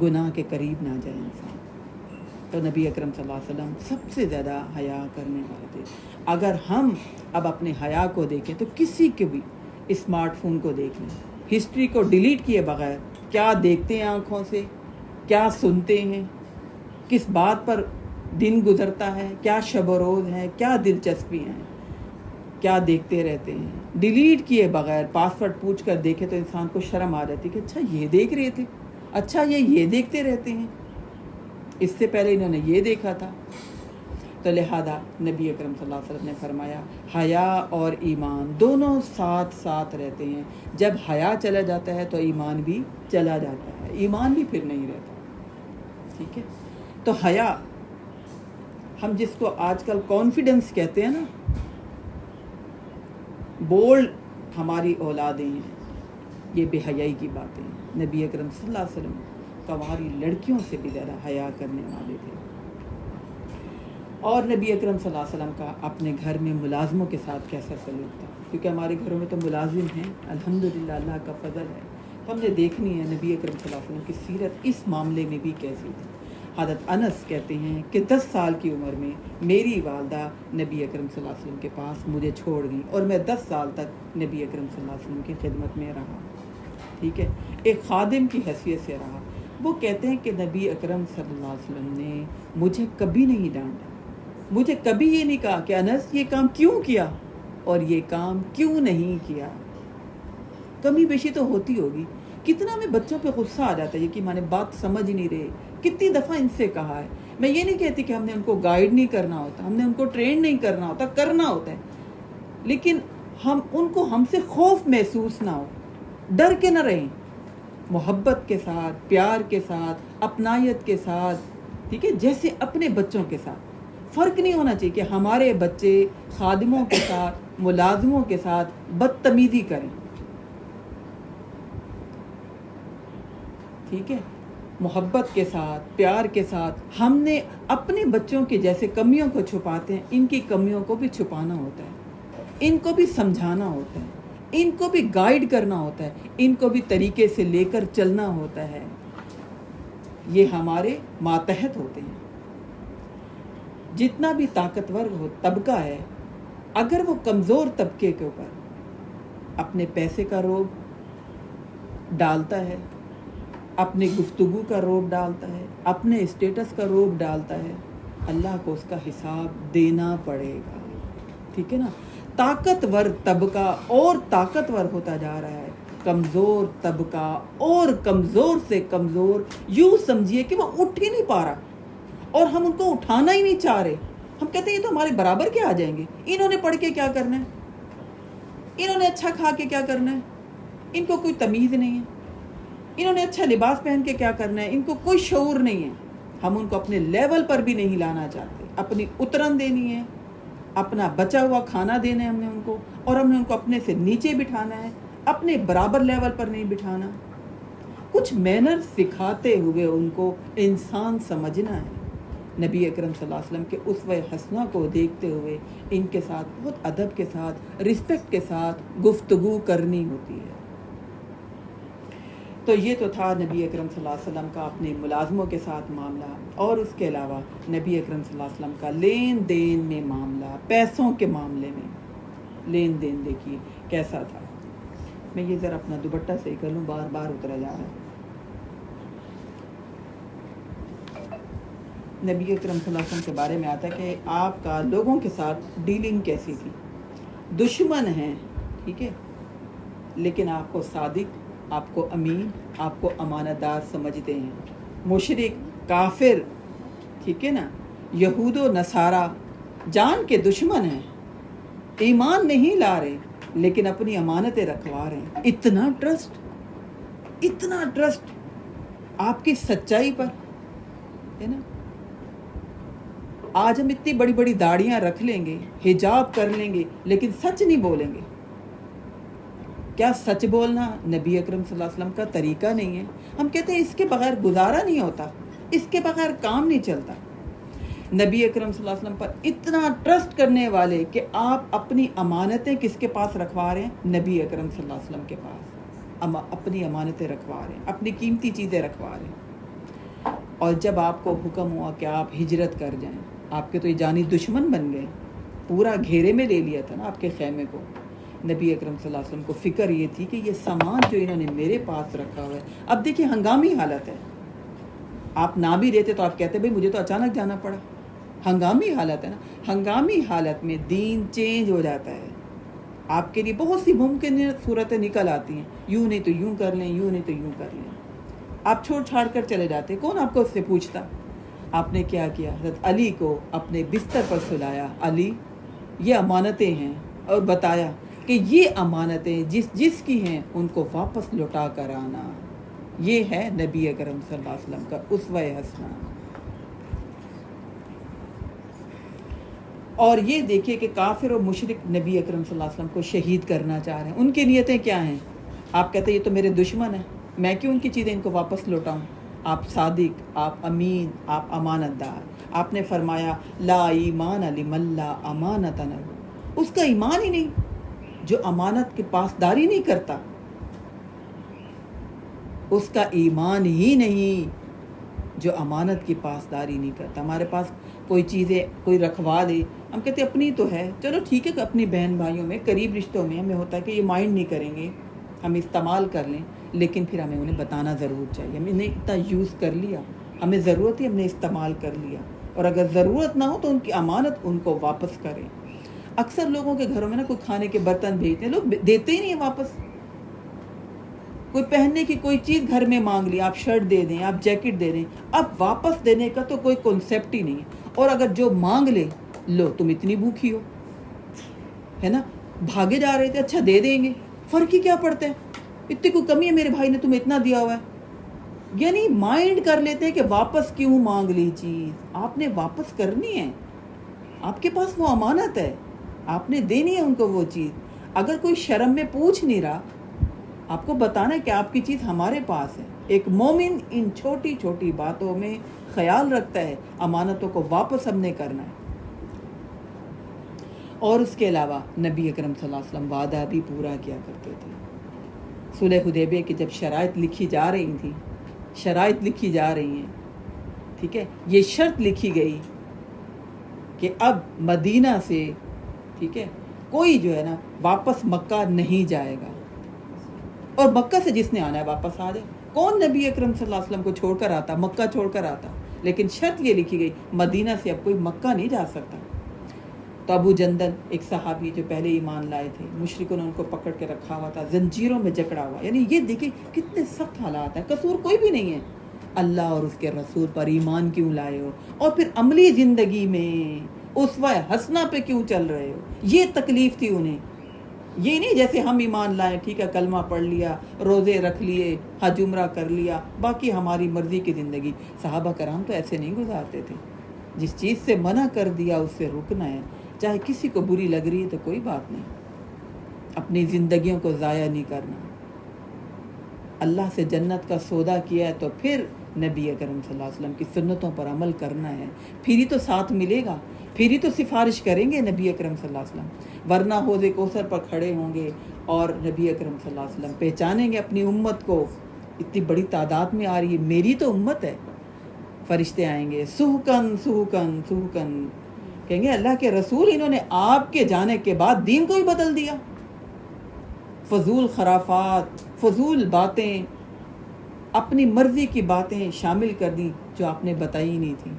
گناہ کے قریب نہ جائے انسان. تو نبی اکرم صلی اللہ علیہ وسلم سب سے زیادہ حیا کرنے والے تھے. اگر ہم اب اپنے حیا کو دیکھیں تو کسی کے بھی اسمارٹ فون کو دیکھ لیں, ہسٹری کو ڈیلیٹ کیے بغیر کیا دیکھتے ہیں آنکھوں سے, کیا سنتے ہیں, کس بات پر دن گزرتا ہے, کیا شب و روز ہے, کیا دلچسپی ہیں, کیا دیکھتے رہتے ہیں. ڈیلیٹ کیے بغیر پاسورڈ پوچھ کر دیکھے تو انسان کو شرم آ جاتی کہ اچھا یہ دیکھ رہے تھے, اچھا یہ دیکھتے رہتے ہیں, اس سے پہلے انہوں نے یہ دیکھا تھا. تو لہذا نبی اکرم صلی اللہ علیہ وسلم نے فرمایا حیا اور ایمان دونوں ساتھ ساتھ رہتے ہیں. جب حیا چلا جاتا ہے تو ایمان بھی چلا جاتا ہے, ایمان بھی پھر نہیں رہتا. ٹھیک ہے. تو حیا ہم جس کو آج کل کانفیڈنس کہتے ہیں نا, بولڈ ہماری اولادیں ہیں, یہ بے حیائی کی باتیں ہیں. نبی اکرم صلی اللہ علیہ وسلم کنواری لڑکیوں سے بھی زیادہ حیا کرنے والے تھے. اور نبی اکرم صلی اللہ علیہ وسلم کا اپنے گھر میں ملازموں کے ساتھ کیسا سلوک تھا, کیونکہ ہمارے گھروں میں تو ملازم ہیں الحمدللہ, اللہ کا فضل ہے. ہم نے دیکھنی ہے نبی اکرم صلی اللہ علیہ وسلم کی سیرت اس معاملے میں بھی کیسی تھی. حضرت انس کہتے ہیں کہ 10 سال کی عمر میں میری والدہ نبی اکرم صلی اللہ علیہ وسلم کے پاس مجھے چھوڑ گئی اور میں 10 سال تک نبی اکرم صلی اللہ علیہ وسلم کی خدمت میں رہا. ٹھیک ہے, ایک خادم کی حیثیت سے رہا. وہ کہتے ہیں کہ نبی اکرم صلی اللہ علیہ وسلم نے مجھے کبھی نہیں ڈانٹا, مجھے کبھی یہ نہیں کہا کہ انس یہ کام کیوں کیا اور یہ کام کیوں نہیں کیا. کمی بیشی تو ہوتی ہوگی, کتنا ہمیں بچوں پہ غصہ آ جاتا ہے کہ مانے بات سمجھ نہیں رہے, کتنی دفعہ ان سے کہا ہے. میں یہ نہیں کہتی کہ ہم نے ان کو گائیڈ نہیں کرنا ہوتا, ہم نے ان کو ٹرین نہیں کرنا ہوتا, کرنا ہوتا ہے, لیکن ہم ان کو ہم سے خوف محسوس نہ ہو, ڈر کے نہ رہیں, محبت کے ساتھ, پیار کے ساتھ, اپنائیت کے ساتھ. ٹھیک ہے, جیسے اپنے بچوں کے ساتھ. فرق نہیں ہونا چاہیے کہ ہمارے بچے خادموں کے ساتھ, ملازموں کے ساتھ بدتمیزی کریں. ٹھیک ہے, محبت کے ساتھ, پیار کے ساتھ. ہم نے اپنے بچوں کی جیسے کمیوں کو چھپاتے ہیں, ان کی کمیوں کو بھی چھپانا ہوتا ہے, ان کو بھی سمجھانا ہوتا ہے, ان کو بھی گائیڈ کرنا ہوتا ہے, ان کو بھی طریقے سے لے کر چلنا ہوتا ہے. یہ ہمارے ماتحت ہوتے ہیں. جتنا بھی طاقتور ہو طبقہ ہے, اگر وہ کمزور طبقے کے اوپر اپنے پیسے کا روب ڈالتا ہے, اپنے گفتگو کا روب ڈالتا ہے, اپنے اسٹیٹس کا روب ڈالتا ہے, اللہ کو اس کا حساب دینا پڑے گا. ٹھیک ہے نا. طاقتور طبقہ اور طاقتور ہوتا جا رہا ہے, کمزور طبقہ اور کمزور سے کمزور. یوں سمجھیے کہ وہ اٹھ ہی نہیں پا رہا اور ہم ان کو اٹھانا ہی نہیں چاہ رہے. ہم کہتے ہیں یہ تو ہمارے برابر کے آ جائیں گے, انہوں نے پڑھ کے کیا کرنا ہے, انہوں نے اچھا کھا کے کیا کرنا ہے, ان کو کوئی تمیز نہیں ہے, انہوں نے اچھا لباس پہن کے کیا کرنا ہے, ان کو کوئی شعور نہیں ہے. ہم ان کو اپنے لیول پر بھی نہیں لانا چاہتے. اپنی اترن دینی ہے, اپنا بچا ہوا کھانا دینا ہے ہم نے ان کو, اور ہم نے ان کو اپنے سے نیچے بٹھانا ہے, اپنے برابر لیول پر نہیں بٹھانا. کچھ مینر سکھاتے ہوئے ان کو انسان سمجھنا ہے. نبی اکرم صلی اللہ علیہ وسلم کے اسوہ حسنہ کو دیکھتے ہوئے ان کے ساتھ بہت ادب کے ساتھ, رسپیکٹ کے ساتھ گفتگو کرنی ہوتی ہے. تو یہ تو تھا نبی اکرم صلی اللہ علیہ وسلم کا اپنے ملازموں کے ساتھ معاملہ. اور اس کے علاوہ نبی اکرم صلی اللہ علیہ وسلم کا لین دین میں معاملہ, پیسوں کے معاملے میں لین دین دیکھیے کیسا تھا. میں یہ ذرا اپنا دوپٹہ صحیح کر لوں, بار بار اترا جا رہا ہے. نبی اکرم صلی اللہ علیہ وسلم کے بارے میں آتا ہے کہ آپ کا لوگوں کے ساتھ ڈیلنگ کیسی تھی. دشمن ہیں, ٹھیک ہے, لیکن آپ کو صادق, آپ کو امین, آپ کو امانت دار سمجھتے ہیں. مشرک, کافر, ٹھیک ہے نا, یہود و نصارہ جان کے دشمن ہیں, ایمان نہیں لا رہے لیکن اپنی امانتیں رکھوا رہے ہیں. اتنا ٹرسٹ آپ کی سچائی پر ہے نا. آج ہم اتنی بڑی بڑی داڑیاں رکھ لیں گے، حجاب کر لیں گے، لیکن سچ نہیں بولیں گے۔ کیا سچ بولنا نبی اکرم صلی اللہ علیہ وسلم کا طریقہ نہیں ہے؟ ہم کہتے ہیں اس کے بغیر گزارا نہیں ہوتا، اس کے بغیر کام نہیں چلتا۔ نبی اکرم صلی اللہ علیہ وسلم پر اتنا ٹرسٹ کرنے والے کہ آپ اپنی امانتیں کس کے پاس رکھوا رہے ہیں؟ نبی اکرم صلی اللہ علیہ وسلم کے پاس اپنی امانتیں رکھوا رہے ہیں، اپنی قیمتی چیزیں رکھوا رہے ہیں۔ اور جب آپ کو حکم ہوا کہ آپ ہجرت کر جائیں، آپ کے تو یہ جانی دشمن بن گئے، پورا گھیرے میں لے لیا تھا نا آپ کے خیمے کو۔ نبی اکرم صلی اللہ علیہ وسلم کو فکر یہ تھی کہ یہ سامان جو انہوں نے میرے پاس رکھا ہوا ہے، اب دیکھیں ہنگامی حالت ہے، آپ نہ بھی دیتے تو آپ کہتے بھائی مجھے تو اچانک جانا پڑا، ہنگامی حالت ہے نا۔ ہنگامی حالت میں دین چینج ہو جاتا ہے، آپ کے لیے بہت سی ممکن صورتیں نکل آتی ہیں، یوں نہیں تو یوں کر لیں، یوں نہیں تو یوں کر لیں، آپ چھوڑ چھاڑ کر چلے جاتے، کون آپ کو اس سے پوچھتا؟ آپ نے کیا کیا؟ حضرت علی کو اپنے بستر پر سلایا، علی یہ امانتیں ہیں، اور بتایا کہ یہ امانتیں جس کی ہیں ان کو واپس لوٹا کر آنا۔ یہ ہے نبی اکرم صلی اللہ علیہ وسلم کا اسوہ حسنہ۔ اور یہ دیکھیے کہ کافر و مشرک نبی اکرم صلی اللہ علیہ وسلم کو شہید کرنا چاہ رہے ہیں، ان کی نیتیں کیا ہیں؟ آپ کہتے ہیں یہ تو میرے دشمن ہیں، میں کیوں ان کی چیزیں ان کو واپس لوٹاؤں؟ آپ صادق، آپ امین، آپ امانت دار۔ آپ نے فرمایا لا ایمان لمن لا امانت لہ، اس کا ایمان ہی نہیں جو امانت کی پاسداری نہیں کرتا، اس کا ایمان ہی نہیں جو امانت کی پاسداری نہیں کرتا۔ ہمارے پاس کوئی چیزیں کوئی رکھوا دے، ہم کہتے ہیں اپنی تو ہے، چلو ٹھیک ہے، اپنی بہن بھائیوں میں قریب رشتوں میں ہمیں ہوتا ہے کہ یہ مائنڈ نہیں کریں گے، ہم استعمال کر لیں، لیکن پھر ہمیں انہیں بتانا ضرور چاہیے، ہم نے اتنا یوز کر لیا، ہمیں ضرورت ہی ہم نے استعمال کر لیا، اور اگر ضرورت نہ ہو تو ان کی امانت ان کو واپس کریں۔ اکثر لوگوں کے گھروں میں نا کوئی کھانے کے برتن بھیجتے ہیں، لوگ دیتے ہی نہیں ہیں واپس۔ کوئی پہننے کی کوئی چیز گھر میں مانگ لی، آپ شرٹ دے دیں، آپ جیکٹ دے دیں، اب واپس دینے کا تو کوئی کنسیپٹ ہی نہیں ہے۔ اور اگر جو مانگ لے، لو تم اتنی بھوکھی ہو، ہے نا، بھاگے جا رہے تھے، اچھا دے دیں گے، فرق ہی کیا پڑتا ہے، اتنی کوئی کمی ہے میرے بھائی نے تمہیں اتنا دیا ہوا ہے۔ یعنی مائنڈ کر لیتے ہیں کہ واپس کیوں مانگ لی چیز، آپ نے واپس کرنی ہے، آپ کے پاس وہ امانت ہے، آپ نے دینی ہے ان کو وہ چیز۔ اگر کوئی شرم میں پوچھ نہیں رہا، آپ کو بتانا ہے کہ آپ کی چیز ہمارے پاس ہے۔ ایک مومن ان چھوٹی چھوٹی باتوں میں خیال رکھتا ہے، امانتوں کو واپس ہم نے کرنا ہے۔ اور اس کے علاوہ نبی اکرم صلی اللہ علیہ وسلم وعدہ بھی پورا کیا کرتے تھے۔ صلح حدیبیہ کی جب شرائط لکھی جا رہی تھی، شرائط لکھی جا رہی ہیں، ٹھیک ہے، یہ شرط لکھی گئی کہ اب مدینہ سے، ٹھیک ہے، کوئی جو ہے نا واپس مکہ نہیں جائے گا، اور مکہ سے جس نے آنا ہے واپس آ جائے۔ کون نبی اکرم صلی اللہ علیہ وسلم کو چھوڑ کر آتا، مکہ چھوڑ کر آتا، لیکن شرط یہ لکھی گئی مدینہ سے اب کوئی مکہ نہیں جا سکتا۔ تو ابو جندل ایک صحابی جو پہلے ایمان لائے تھے، مشرکوں نے ان کو پکڑ کے رکھا ہوا تھا، زنجیروں میں جکڑا ہوا، یعنی یہ دیکھیں کتنے سخت حالات ہیں، قصور کوئی بھی نہیں ہے، اللہ اور اس کے رسول پر ایمان کیوں لائے ہو، اور پھر عملی زندگی میں اسوہ حسنہ پہ کیوں چل رہے ہو، یہ تکلیف تھی انہیں۔ یہ نہیں جیسے ہم ایمان لائیں، ٹھیک ہے، کلمہ پڑھ لیا، روزے رکھ لیے، حج عمرہ کر لیا، باقی ہماری مرضی کی زندگی۔ صحابہ کرام تو ایسے نہیں گزارتے تھے، جس چیز سے منع کر دیا اس سے رکنا ہے، چاہے کسی کو بری لگ رہی ہے تو کوئی بات نہیں، اپنی زندگیوں کو ضائع نہیں کرنا۔ اللہ سے جنت کا سودا کیا ہے تو پھر نبی اکرم صلی اللہ علیہ وسلم کی سنتوں پر عمل کرنا ہے، پھر ہی تو ساتھ ملے گا، پھر ہی تو سفارش کریں گے نبی اکرم صلی اللہ علیہ وسلم، ورنہ حوض کوثر پر کھڑے ہوں گے اور نبی اکرم صلی اللہ علیہ وسلم پہچانیں گے اپنی امت کو، اتنی بڑی تعداد میں آ رہی ہے، میری تو امت ہے۔ فرشتے آئیں گے، سہکن سہکن سہکن، کہیں گے اللہ کے رسول انہوں نے آپ کے جانے کے بعد دین کو ہی بدل دیا، فضول خرافات، فضول باتیں، اپنی مرضی کی باتیں شامل کر دی جو آپ نے بتائی ہی نہیں تھی۔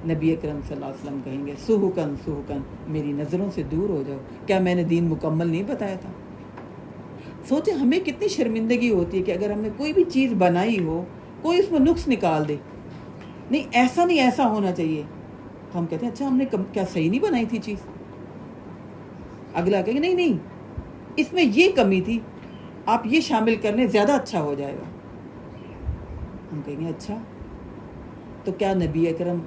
نبی اکرم صلی اللہ علیہ وسلم کہیں گے سہکن سہکن، میری نظروں سے دور ہو جاؤ، کیا میں نے دین مکمل نہیں بتایا تھا؟ سوچیں ہمیں کتنی شرمندگی ہوتی ہے کہ اگر ہم نے کوئی بھی چیز بنائی ہو، کوئی اس میں نقص نکال دے، نہیں ایسا نہیں ایسا ہونا چاہیے، تو ہم کہتے ہیں اچھا ہم نے کیا صحیح نہیں بنائی تھی چیز؟ اگلا کہیں گے نہیں نہیں اس میں یہ کمی تھی، آپ یہ شامل کر لیں زیادہ اچھا ہو جائے گا۔ ہم کہیں گے اچھا، تو کیا نبی اکرم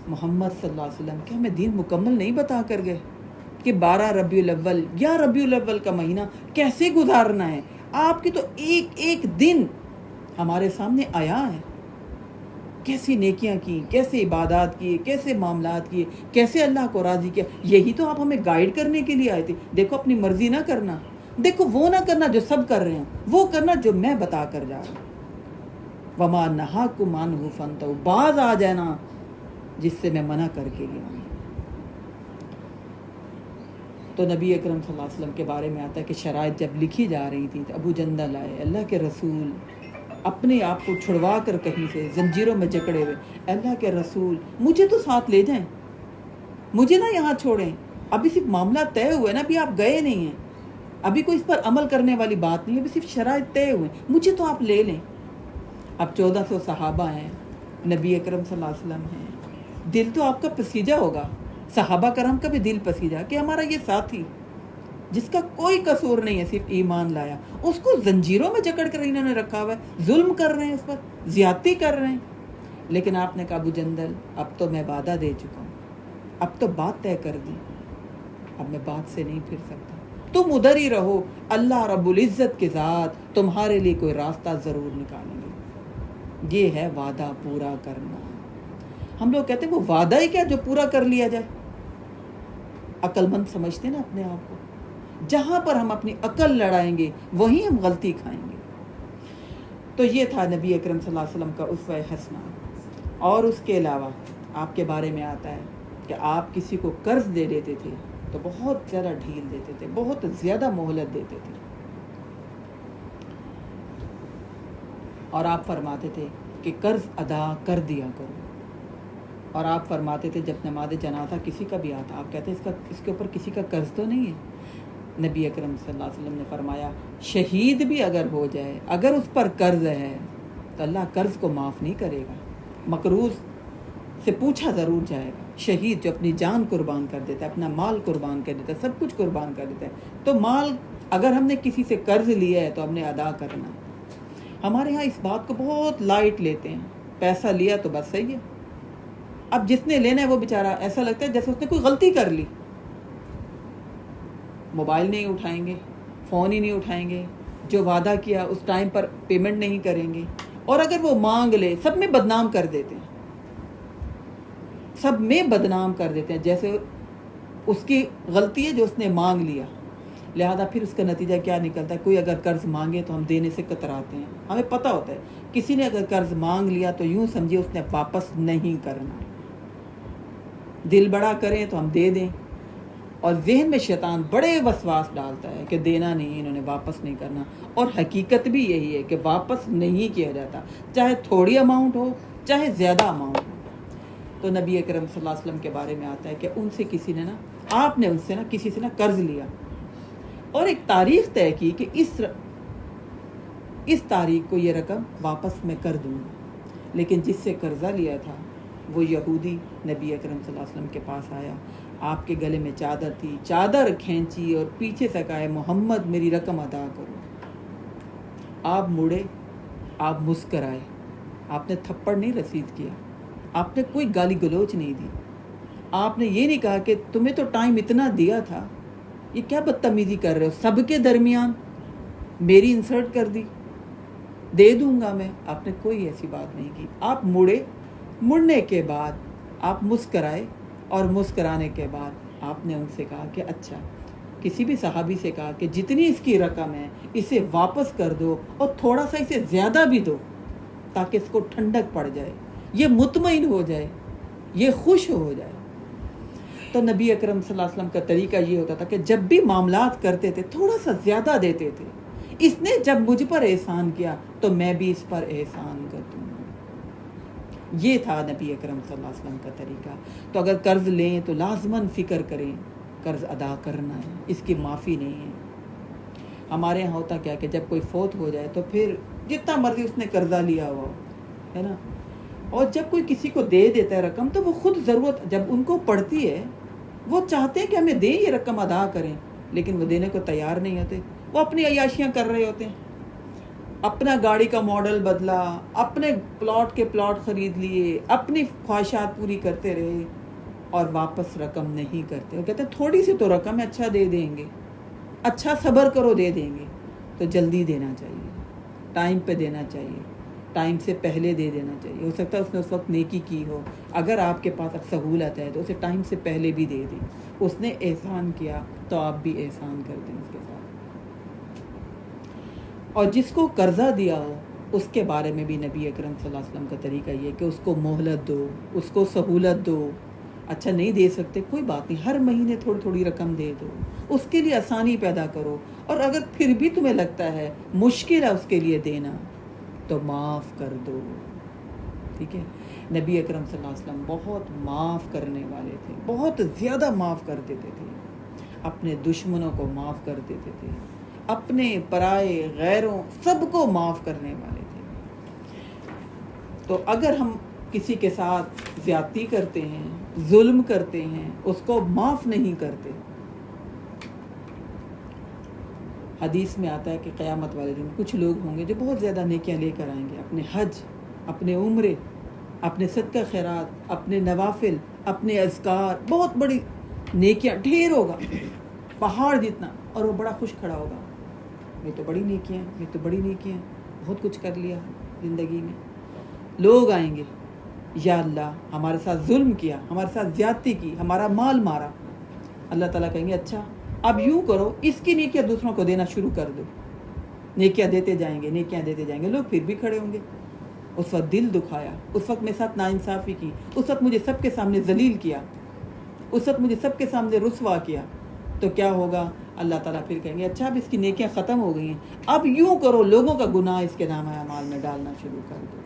محمد صلی اللہ علیہ وسلم کہ ہمیں دین مکمل نہیں بتا کر گئے کہ 12 ربیع الاول یا ربیع الاول کا مہینہ کیسے گزارنا ہے. آپ کی تو ایک ایک دن ہمارے سامنے آیا ہے، کیسی نیکیاں کی، کیسے عبادات کیے، کیسے معاملات کیے، کیسے اللہ کو راضی کیا. یہی تو آپ ہمیں گائیڈ کرنے کے لیے آئے تھے. دیکھو اپنی مرضی نہ کرنا، دیکھو وہ نہ کرنا جو سب کر رہے ہیں، وہ کرنا جو میں بتا کر جا رہا ہوں. وما نہاکم عنہ فانتہوا، باز آ جانا جس سے میں منع کر کے گیا ہوں. تو نبی اکرم صلی اللہ علیہ وسلم کے بارے میں آتا ہے کہ شرائط جب لکھی جا رہی تھی تو ابو جندل آئے، اللہ کے رسول اپنے آپ کو چھڑوا کر کہیں سے زنجیروں میں جکڑے ہوئے، اللہ کے رسول مجھے تو ساتھ لے جائیں، مجھے نہ یہاں چھوڑیں. ابھی صرف معاملہ طے ہوئے نا، ابھی آپ گئے نہیں ہیں، ابھی کوئی اس پر عمل کرنے والی بات نہیں ہے، ابھی صرف شرائط طے ہوئے، مجھے تو آپ لے لیں. اب 1400 صحابہ ہیں، نبی اکرم صلی اللہ علیہ وسلم ہیں، دل تو آپ کا پسیجا ہوگا، صحابہ کرام کا بھی دل پسیجا کہ ہمارا یہ ساتھی جس کا کوئی قصور نہیں ہے، صرف ایمان لایا، اس کو زنجیروں میں جکڑ کر انہوں نے رکھا ہوا ہے، ظلم کر رہے ہیں، اس پر زیادتی کر رہے ہیں. لیکن آپ نے کہا ابو جندل اب تو میں وعدہ دے چکا ہوں، اب تو بات طے کر دی، اب میں بات سے نہیں پھر سکتا، تم ادھر ہی رہو، اللہ رب العزت کے ذات تمہارے لیے کوئی راستہ ضرور نکالیں گے. یہ ہے وعدہ پورا کرنا. ہم لوگ کہتے ہیں وہ وعدہ ہی کیا جو پورا کر لیا جائے. عقل مند سمجھتے ہیں نا اپنے آپ کو، جہاں پر ہم اپنی عقل لڑائیں گے وہیں ہم غلطی کھائیں گے. تو یہ تھا نبی اکرم صلی اللہ علیہ وسلم کا اسوہ حسنہ. اور اس کے علاوہ آپ کے بارے میں آتا ہے کہ آپ کسی کو قرض دے دیتے تھے تو بہت زیادہ ڈھیل دیتے تھے، بہت زیادہ مہلت دیتے تھے. اور آپ فرماتے تھے کہ قرض ادا کر دیا کرو. اور آپ فرماتے تھے جب نماز جنازہ کسی کا بھی آتا، آپ کہتے اس کے اوپر کسی کا قرض تو نہیں ہے. نبی اکرم صلی اللہ علیہ وسلم نے فرمایا شہید بھی اگر ہو جائے، اگر اس پر قرض ہے تو اللہ قرض کو معاف نہیں کرے گا، مقروض سے پوچھا ضرور جائے گا. شہید جو اپنی جان قربان کر دیتا ہے، اپنا مال قربان کر دیتا ہے، سب کچھ قربان کر دیتا ہے، تو مال اگر ہم نے کسی سے قرض لیا ہے تو ہم نے ادا کرنا. ہمارے ہاں اس بات کو بہت لائٹ لیتے ہیں، پیسہ لیا تو بس صحیح ہے. اب جس نے لینا ہے وہ بیچارہ ایسا لگتا ہے جیسے اس نے کوئی غلطی کر لی. موبائل نہیں اٹھائیں گے، فون ہی نہیں اٹھائیں گے، جو وعدہ کیا اس ٹائم پر پیمنٹ نہیں کریں گے، اور اگر وہ مانگ لے سب میں بدنام کر دیتے ہیں، سب میں بدنام کر دیتے ہیں جیسے اس کی غلطی ہے جو اس نے مانگ لیا. لہذا پھر اس کا نتیجہ کیا نکلتا ہے، کوئی اگر قرض مانگے تو ہم دینے سے کتراتے ہیں. ہمیں پتہ ہوتا ہے کسی نے اگر قرض مانگ لیا تو یوں سمجھے اس نے واپس نہیں کرنا. دل بڑا کریں تو ہم دے دیں، اور ذہن میں شیطان بڑے وسواس ڈالتا ہے کہ دینا نہیں، انہوں نے واپس نہیں کرنا. اور حقیقت بھی یہی ہے کہ واپس نہیں کیا جاتا، چاہے تھوڑی اماؤنٹ ہو چاہے زیادہ اماؤنٹ ہو. تو نبی اکرم صلی اللہ علیہ وسلم کے بارے میں آتا ہے کہ ان سے کسی نے آپ نے ان سے کسی سے قرض لیا اور ایک تاریخ طے کی کہ اس تاریخ کو یہ رقم واپس میں کر دوں گا. لیکن جس سے قرضہ لیا تھا وہ یہودی نبی اکرم صلی اللہ علیہ وسلم کے پاس آیا، آپ کے گلے میں چادر تھی، چادر کھینچی اور پیچھے سے کہا محمد میری رقم ادا کرو. آپ مڑے، آپ مسکرائے، آپ نے تھپڑ نہیں رسید کیا، آپ نے کوئی گالی گلوچ نہیں دی، آپ نے یہ نہیں کہا کہ تمہیں تو ٹائم اتنا دیا تھا، یہ کیا بدتمیزی کر رہے ہو، سب کے درمیان میری انسلٹ کر دی، دے دوں گا میں. آپ نے کوئی ایسی بات نہیں کی. آپ مڑے، مڑنے کے بعد آپ مسکرائے، اور مسکرانے کے بعد آپ نے ان سے کہا کہ اچھا، کسی بھی صحابی سے کہا کہ جتنی اس کی رقم ہے اسے واپس کر دو اور تھوڑا سا اسے زیادہ بھی دو تاکہ اس کو ٹھنڈک پڑ جائے، یہ مطمئن ہو جائے، یہ خوش ہو جائے. تو نبی اکرم صلی اللہ علیہ وسلم کا طریقہ یہ ہوتا تھا کہ جب بھی معاملات کرتے تھے تھوڑا سا زیادہ دیتے تھے. اس نے جب مجھ پر احسان کیا تو میں بھی اس پر احسان کر دوں. یہ تھا نبی اکرم صلی اللہ علیہ وسلم کا طریقہ. تو اگر قرض لیں تو لازماً فکر کریں قرض ادا کرنا ہے، اس کی معافی نہیں ہے. ہمارے یہاں ہوتا کیا کہ جب کوئی فوت ہو جائے تو پھر جتنا مرضی اس نے قرضہ لیا ہوا ہے نا، اور جب کوئی کسی کو دے دیتا ہے رقم تو وہ خود ضرورت جب ان کو پڑتی ہے وہ چاہتے ہیں کہ ہمیں دیں، یہ رقم ادا کریں، لیکن وہ دینے کو تیار نہیں ہوتے، وہ اپنی عیاشیاں کر رہے ہوتے ہیں. اپنا گاڑی کا ماڈل بدلا، اپنے پلاٹ کے پلاٹ خرید لیے، اپنی خواہشات پوری کرتے رہے اور واپس رقم نہیں کرتے. وہ کہتے ہیں تھوڑی سی تو رقم ہے، اچھا دے دیں گے، اچھا صبر کرو دے دیں گے. تو جلدی دینا چاہیے، ٹائم پہ دینا چاہیے، ٹائم سے پہلے دے دینا چاہیے. ہو سکتا ہے اس نے اس وقت نیکی کی ہو، اگر آپ کے پاس اب سہولت ہے تو اسے ٹائم سے پہلے بھی دے دیں. اس نے احسان کیا تو آپ بھی احسان کر دیں اس کے ساتھ. اور جس کو قرضہ دیا ہو اس کے بارے میں بھی نبی اکرم صلی اللہ علیہ وسلم کا طریقہ یہ کہ اس کو مہلت دو، اس کو سہولت دو. اچھا نہیں دے سکتے کوئی بات نہیں، ہر مہینے تھوڑی تھوڑی رقم دے دو، اس کے لیے آسانی پیدا کرو. اور اگر پھر بھی تمہیں لگتا ہے مشکل ہے اس کے لیے دینا تو معاف کر دو. ٹھیک ہے. نبی اکرم صلی اللہ علیہ وسلم بہت معاف کرنے والے تھے، بہت زیادہ معاف کر دیتے تھے. اپنے دشمنوں کو معاف کر دیتے تھے، اپنے پرائے غیروں سب کو معاف کرنے والے تھے. تو اگر ہم کسی کے ساتھ زیادتی کرتے ہیں، ظلم کرتے ہیں، اس کو معاف نہیں کرتے، حدیث میں آتا ہے کہ قیامت والے دن کچھ لوگ ہوں گے جو بہت زیادہ نیکیاں لے کر آئیں گے، اپنے حج، اپنے عمرے، اپنے صدقہ خیرات، اپنے نوافل، اپنے اذکار، بہت بڑی نیکیاں، ڈھیر ہوگا پہاڑ جتنا، اور وہ بڑا خوش کھڑا ہوگا، میں تو بڑی نیکیاں، میں تو بڑی نیکیاں، بہت کچھ کر لیا زندگی میں. لوگ آئیں گے، یا اللہ ہمارے ساتھ ظلم کیا، ہمارے ساتھ زیادتی کی، ہمارا مال مارا. اللہ تعالیٰ کہیں گے اچھا اب یوں کرو، اس کی نیکیاں دوسروں کو دینا شروع کر دو. نیکیاں دیتے جائیں گے، نیکیاں دیتے جائیں گے. لوگ پھر بھی کھڑے ہوں گے. اس وقت دل دکھایا، اس وقت میرے ساتھ ناانصافی کی، اس وقت مجھے سب کے سامنے ذلیل کیا، اس وقت مجھے سب کے سامنے رسوا کیا. تو کیا ہوگا؟ اللہ تعالیٰ پھر کہیں گے اچھا اب اس کی نیکیاں ختم ہو گئی ہیں، اب یوں کرو لوگوں کا گناہ اس کے نامہ اعمال میں ڈالنا شروع کر دو.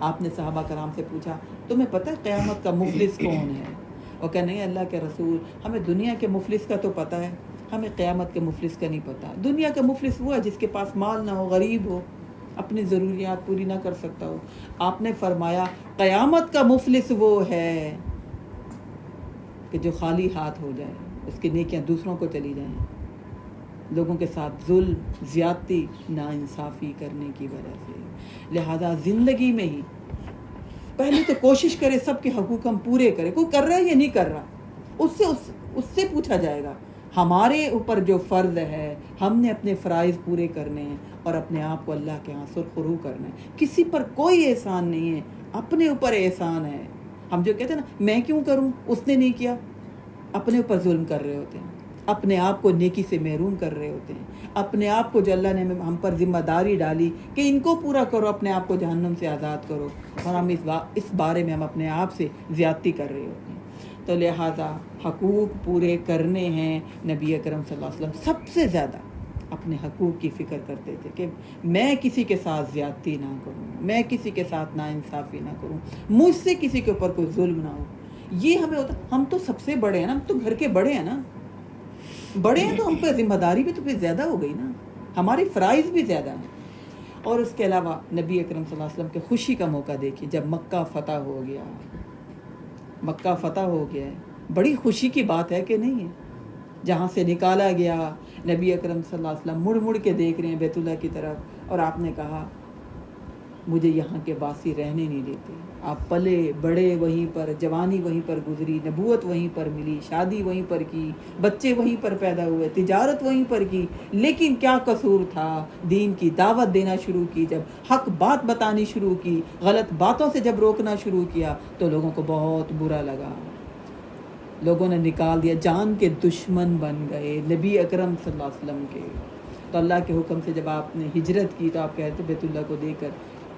آپ نے صحابہ کرام سے پوچھا تمہیں پتہ ہے قیامت کا مفلس کون ہے؟ وہ کہنے نہیں اللہ کے رسول ہمیں دنیا کے مفلس کا تو پتہ ہے، ہمیں قیامت کے مفلس کا نہیں پتہ. دنیا کا مفلس وہ ہے جس کے پاس مال نہ ہو، غریب ہو، اپنی ضروریات پوری نہ کر سکتا ہو. آپ نے فرمایا قیامت کا مفلس وہ ہے کہ جو خالی ہاتھ ہو جائے، اس کی نیکیاں دوسروں کو چلی جائیں، لوگوں کے ساتھ ظلم، زیادتی، ناانصافی کرنے کی وجہ سے. لہذا زندگی میں ہی پہلے تو کوشش کرے سب کے حقوق ہم پورے کرے. کوئی کر رہا ہے یا نہیں کر رہا، اس سے پوچھا جائے گا. ہمارے اوپر جو فرض ہے ہم نے اپنے فرائض پورے کرنے ہیں اور اپنے آپ کو اللہ کے ہاں سرخرو کرنا ہے. کسی پر کوئی احسان نہیں ہے، اپنے اوپر احسان ہے. ہم جو کہتے ہیں نا میں کیوں کروں، اس نے نہیں کیا، اپنے اوپر ظلم کر رہے ہوتے ہیں، اپنے آپ کو نیکی سے محروم کر رہے ہوتے ہیں. اپنے آپ کو جو اللہ نے ہم پر ذمہ داری ڈالی کہ ان کو پورا کرو، اپنے آپ کو جہنم سے آزاد کرو، اور ہم اس بارے میں ہم اپنے آپ سے زیادتی کر رہے ہوتے ہیں. تو لہٰذا حقوق پورے کرنے ہیں. نبی اکرم صلی اللہ علیہ وسلم سب سے زیادہ اپنے حقوق کی فکر کرتے تھے کہ میں کسی کے ساتھ زیادتی نہ کروں، میں کسی کے ساتھ ناانصافی نہ کروں، مجھ سے کسی کے اوپر کوئی ظلم نہ ہو. یہ ہمیں ہوتا، ہم تو سب سے بڑے ہیں نا، ہم تو گھر کے بڑے ہیں نا، بڑے ہیں تو ہم پہ ذمہ داری بھی تو پھر زیادہ ہو گئی نا، ہماری فرائض بھی زیادہ ہیں. اور اس کے علاوہ نبی اکرم صلی اللہ علیہ وسلم کے خوشی کا موقع دیکھیے، جب مکہ فتح ہو گیا، مکہ فتح ہو گیا ہے، بڑی خوشی کی بات ہے کہ نہیں ہے. جہاں سے نکالا گیا، نبی اکرم صلی اللہ علیہ وسلم مڑ مڑ کے دیکھ رہے ہیں بیت اللہ کی طرف، اور آپ نے کہا مجھے یہاں کے باسی رہنے نہیں دیتے. آپ پلے بڑے وہیں پر، جوانی وہیں پر گزری، نبوت وہیں پر ملی، شادی وہیں پر کی، بچے وہیں پر پیدا ہوئے، تجارت وہیں پر کی. لیکن کیا قصور تھا؟ دین کی دعوت دینا شروع کی، جب حق بات بتانی شروع کی، غلط باتوں سے جب روکنا شروع کیا تو لوگوں کو بہت برا لگا، لوگوں نے نکال دیا، جان کے دشمن بن گئے نبی اکرم صلی اللہ علیہ وسلم کے. تو اللہ کے حکم سے جب آپ نے ہجرت کی تو آپ کہتے بیت اللہ کو دیکھ کر